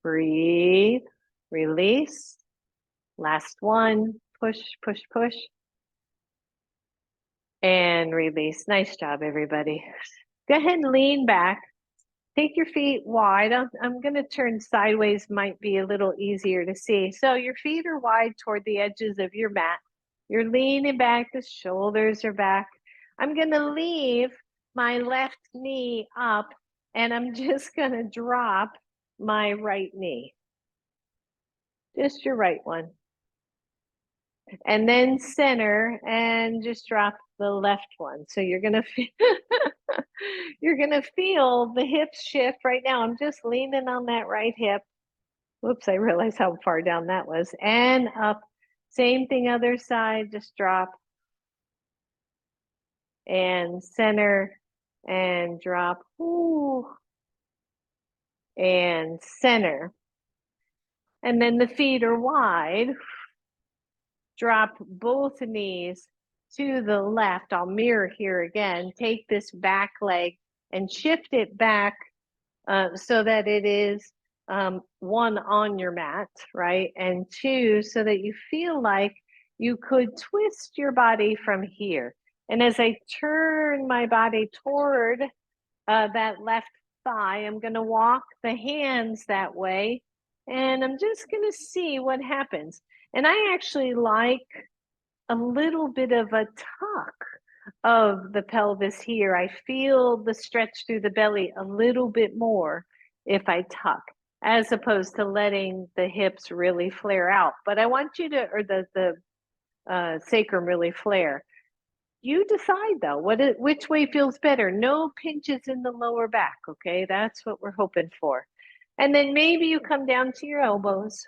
Breathe. Release. Last one. Push, push, push. And release. Nice job, everybody. Go ahead and lean back. Take your feet wide. I'm going to turn sideways, might be a little easier to see. So your feet are wide toward the edges of your mat. You're leaning back, the shoulders are back. I'm going to leave my left knee up, and I'm just going to drop my right knee. Just your right one. And then center and just drop the left one. So you're gonna feel you're gonna feel the hips shift right now. I'm just leaning on that right hip. Whoops, I realized how far down that was. And up. Same thing, other side, just drop. And center and drop. Ooh. And center. And then the feet are wide. Drop both knees to the left. I'll mirror here again. Take this back leg and shift it back so that it is one on your mat, right? And two, so that you feel like you could twist your body from here. And as I turn my body toward that left thigh, I'm going to walk the hands that way. And I'm just going to see what happens. And I actually like a little bit of a tuck of the pelvis here. I feel the stretch through the belly a little bit more if I tuck, as opposed to letting the hips really flare out. But I want you to, or the sacrum really flare. You decide though, which way feels better. No pinches in the lower back, okay? That's what we're hoping for. And then maybe you come down to your elbows.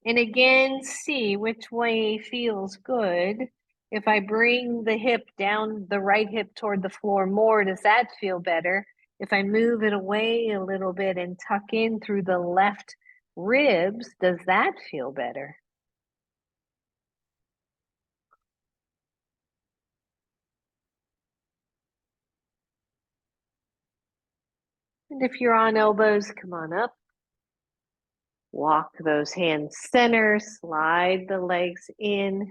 And again, see which way feels good. If I bring the hip down, the right hip toward the floor more, does that feel better? If I move it away a little bit and tuck in through the left ribs, does that feel better? And if you're on elbows, come on up. Walk those hands center, slide the legs in,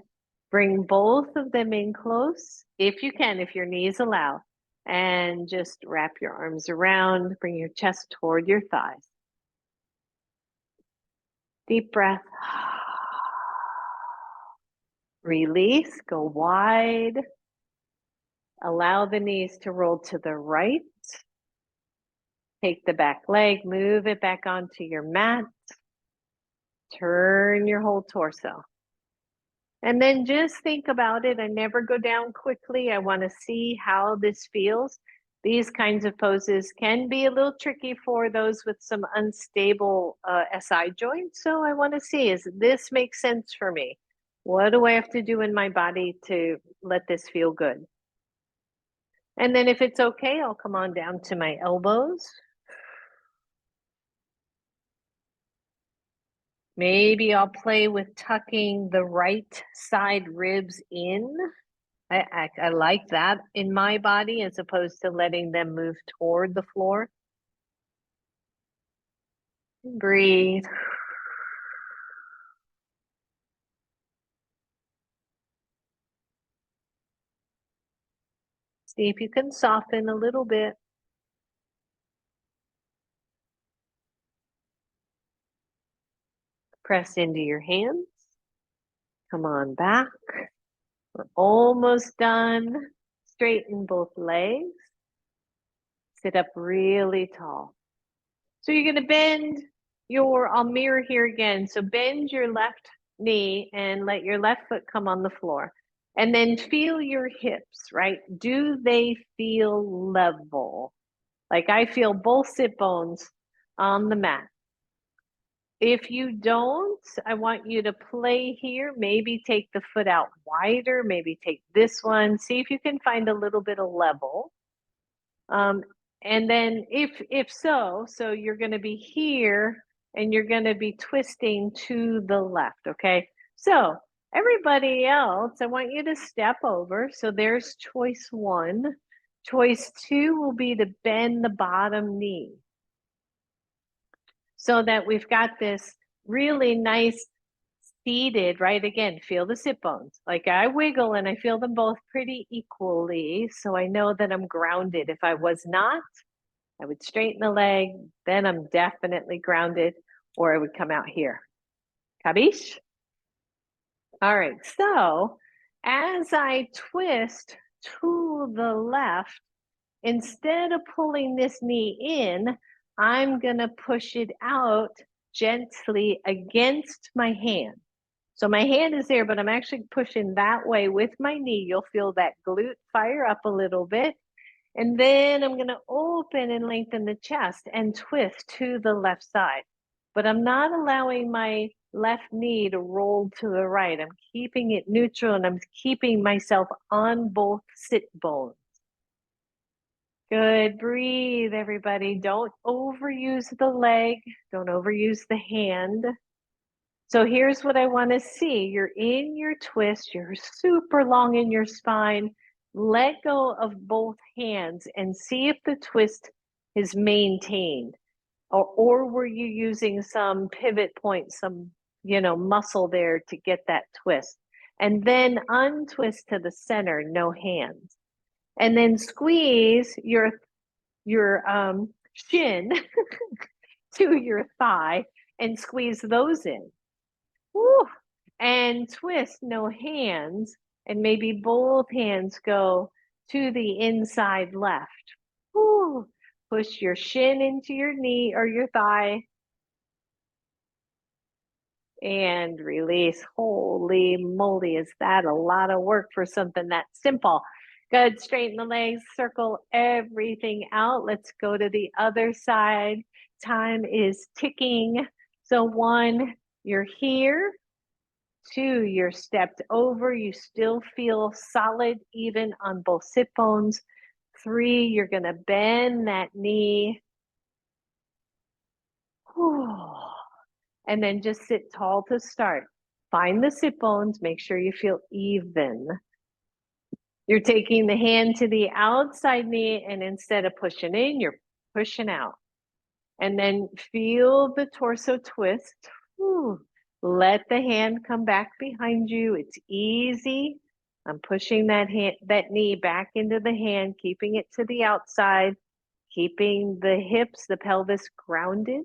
bring both of them in close, if you can, if your knees allow, and just wrap your arms around, bring your chest toward your thighs. Deep breath. Release, go wide. Allow the knees to roll to the right. Take the back leg, move it back onto your mat. Turn your whole torso. And then just think about it. I never go down quickly. I want to see how this feels. These kinds of poses can be a little tricky for those with some unstable SI joints. So I want to see, does this make sense for me? What do I have to do in my body to let this feel good? And then if it's okay, I'll come on down to my elbows. Maybe I'll play with tucking the right side ribs in. I like that in my body as opposed to letting them move toward the floor. Breathe. See if you can soften a little bit. Press into your hands. Come on back. We're almost done. Straighten both legs. Sit up really tall. So you're going to bend I'll mirror here again. So bend your left knee and let your left foot come on the floor. And then feel your hips, right? Do they feel level? Like I feel both sit bones on the mat. If you don't, I want you to play here. Maybe take the foot out wider. Maybe take this one. See if you can find a little bit of level. And then if so you're going to be here and you're going to be twisting to the left, okay? So everybody else, I want you to step over. So there's choice one. Choice two will be to bend the bottom knee so that we've got this really nice seated, right? Again, feel the sit bones. Like I wiggle and I feel them both pretty equally. So I know that I'm grounded. If I was not, I would straighten the leg, then I'm definitely grounded, or I would come out here. Capiche? All right, so as I twist to the left, instead of pulling this knee in, I'm gonna push it out gently against my hand. So my hand is there, but I'm actually pushing that way with my knee. You'll feel that glute fire up a little bit. And then I'm going to open and lengthen the chest and twist to the left side. But I'm not allowing my left knee to roll to the right. I'm keeping it neutral and I'm keeping myself on both sit bones. Good. Breathe, everybody. Don't overuse the leg. Don't overuse the hand. So here's what I want to see. You're in your twist. You're super long in your spine. Let go of both hands and see if the twist is maintained. Or were you using some pivot point, some, muscle there to get that twist? And then untwist to the center, no hands. And then squeeze your shin to your thigh and squeeze those in. Woo. And twist, no hands, and maybe both hands go to the inside left. Woo. Push your shin into your knee or your thigh and release. Holy moly, is that a lot of work for something that simple? Good. Straighten the legs, circle everything out. Let's go to the other side. Time is ticking. So 1, you're here. 2, you're stepped over. You still feel solid even on both sit bones. 3, you're going to bend that knee. And then just sit tall to start. Find the sit bones. Make sure you feel even. You're taking the hand to the outside knee, and instead of pushing in, you're pushing out. And then feel the torso twist. Whew. Let the hand come back behind you. It's easy. I'm pushing that knee back into the hand, keeping it to the outside, keeping the hips, the pelvis grounded.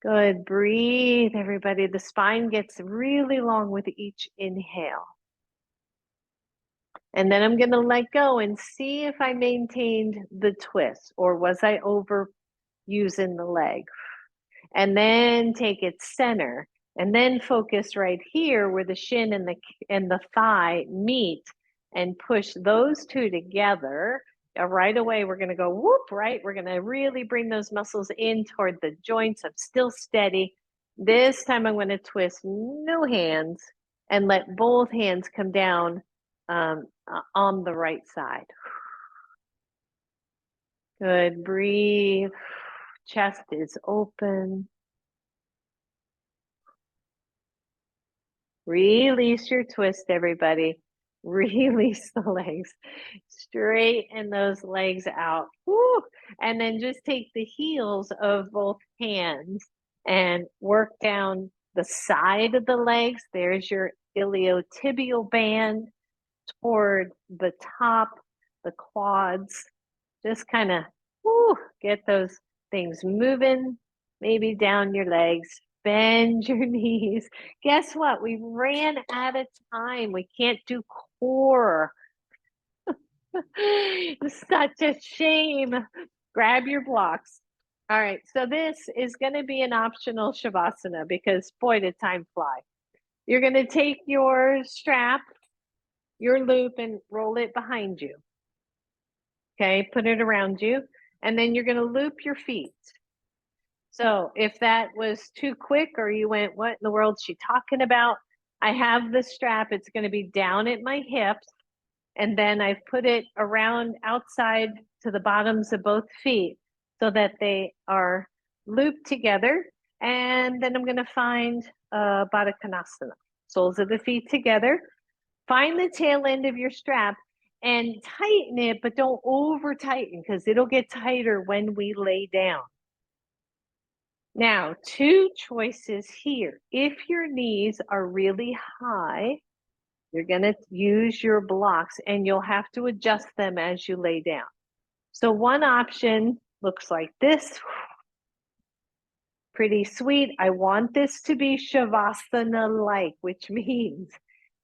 Good. Breathe, everybody. The spine gets really long with each inhale. And then I'm going to let go and see if I maintained the twist or was I over using the leg. And then take it center and then focus right here where the shin and the thigh meet and push those two together. Right away, we're going to go whoop, right? We're going to really bring those muscles in toward the joints. I'm still steady. This time I'm going to twist, no hands, and let both hands come down on the right side. Good. Breathe. Chest is open. Release your twist, everybody. Release the legs. Straighten those legs out. Woo. And then just take the heels of both hands and work down the side of the legs. There's your iliotibial band toward the top, the quads. Just kind of get those things moving, maybe down your legs. Bend your knees. Guess what? We ran out of time. We can't do core. Such a shame. Grab your blocks. All right, so this is going to be an optional Shavasana because boy, did time fly. You're going to take your strap, your loop, and roll it behind you. Okay, put it around you. And then you're going to loop your feet. So if that was too quick or you went, what in the world is she talking about? I have the strap. It's going to be down at my hips. And then I've put it around outside to the bottoms of both feet so that they are looped together. And then I'm going to find Baddha Konasana. Soles of the feet together. Find the tail end of your strap and tighten it, but don't over tighten because it'll get tighter when we lay down. Now, 2 choices here. If your knees are really high, you're going to use your blocks and you'll have to adjust them as you lay down. So one option looks like this. Pretty sweet. I want this to be Shavasana-like, which means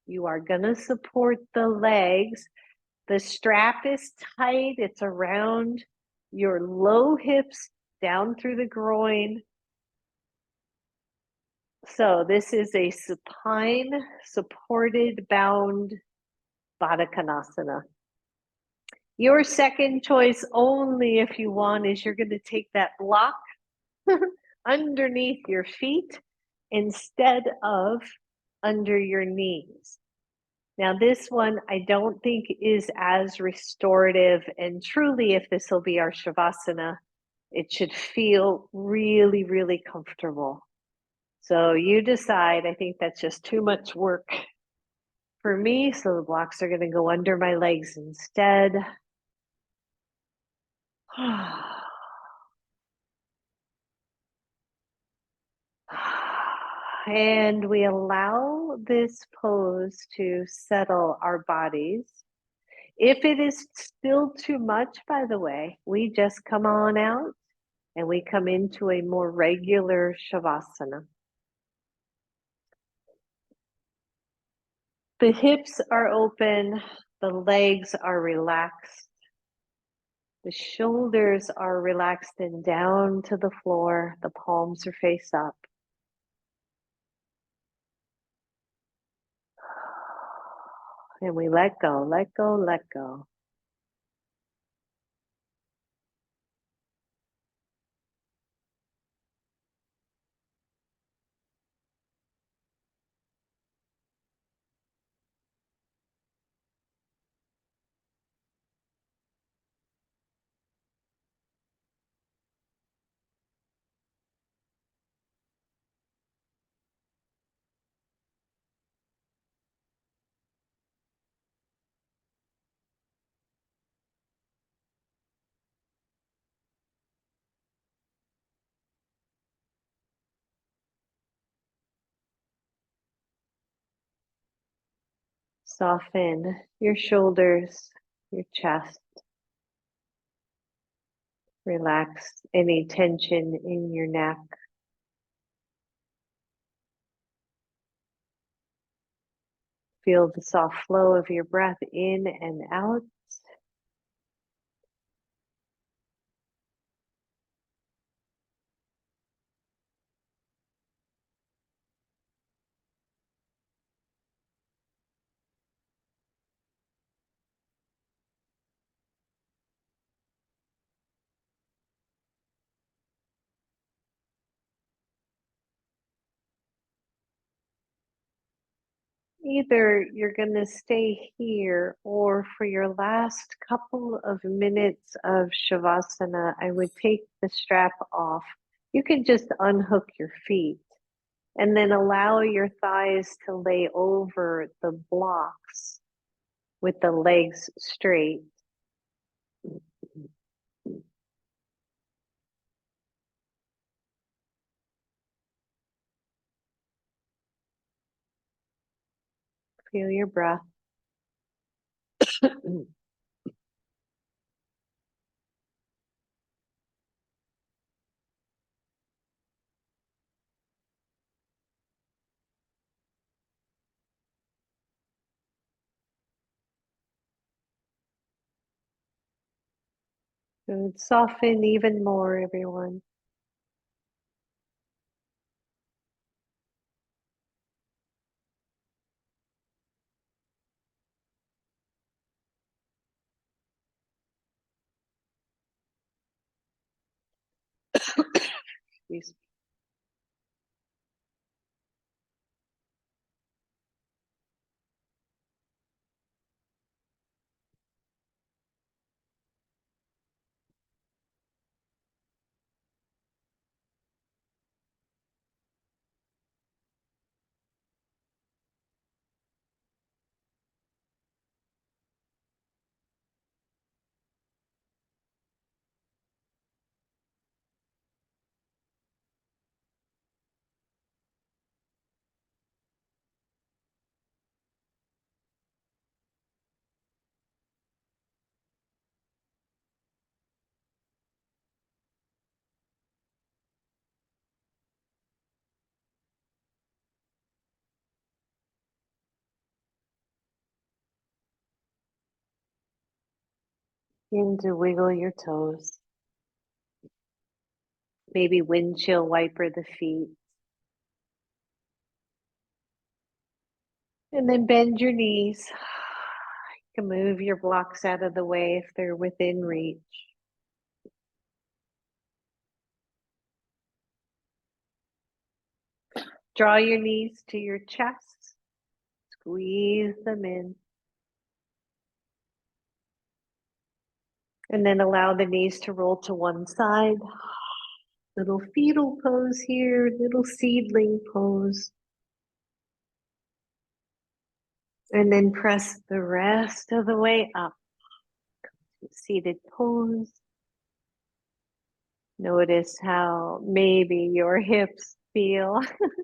you are going to support the legs. The strap is tight. It's around your low hips, down through the groin. So this is a supine, supported, bound Baddha Konasana. Your second choice, only if you want, is you're going to take that block underneath your feet instead of under your knees. Now, this one I don't think is as restorative, and truly, if this will be our Shavasana, it should feel really, really comfortable. So you decide. I think that's just too much work for me, so the blocks are going to go under my legs instead. And we allow this pose to settle our bodies. If it is still too much, by the way, we just come on out and we come into a more regular Shavasana. The hips are open, the legs are relaxed, the shoulders are relaxed and down to the floor, the palms are face up. And we let go, let go, let go. Soften your shoulders, your chest. Relax any tension in your neck. Feel the soft flow of your breath in and out. Either you're going to stay here, or for your last couple of minutes of Shavasana, I would take the strap off. You can just unhook your feet and then allow your thighs to lay over the blocks with the legs straight. Feel your breath. Good. Soften even more, everyone. Excuse Begin to wiggle your toes. Maybe windshield wiper the feet. And then bend your knees. You can move your blocks out of the way if they're within reach. Draw your knees to your chest. Squeeze them in. And then allow the knees to roll to one side. Little fetal pose here, little seedling pose. And then press the rest of the way up. Seated pose. Notice how maybe your hips feel.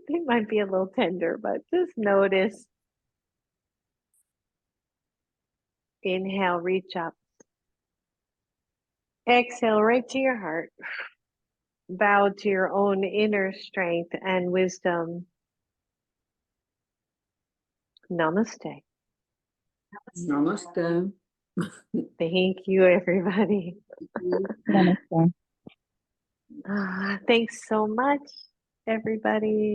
They might be a little tender, but just notice. Inhale, reach up. Exhale, right to your heart. Bow to your own inner strength and wisdom. Namaste. Namaste. Thank you, everybody. Namaste. Thanks so much, everybody.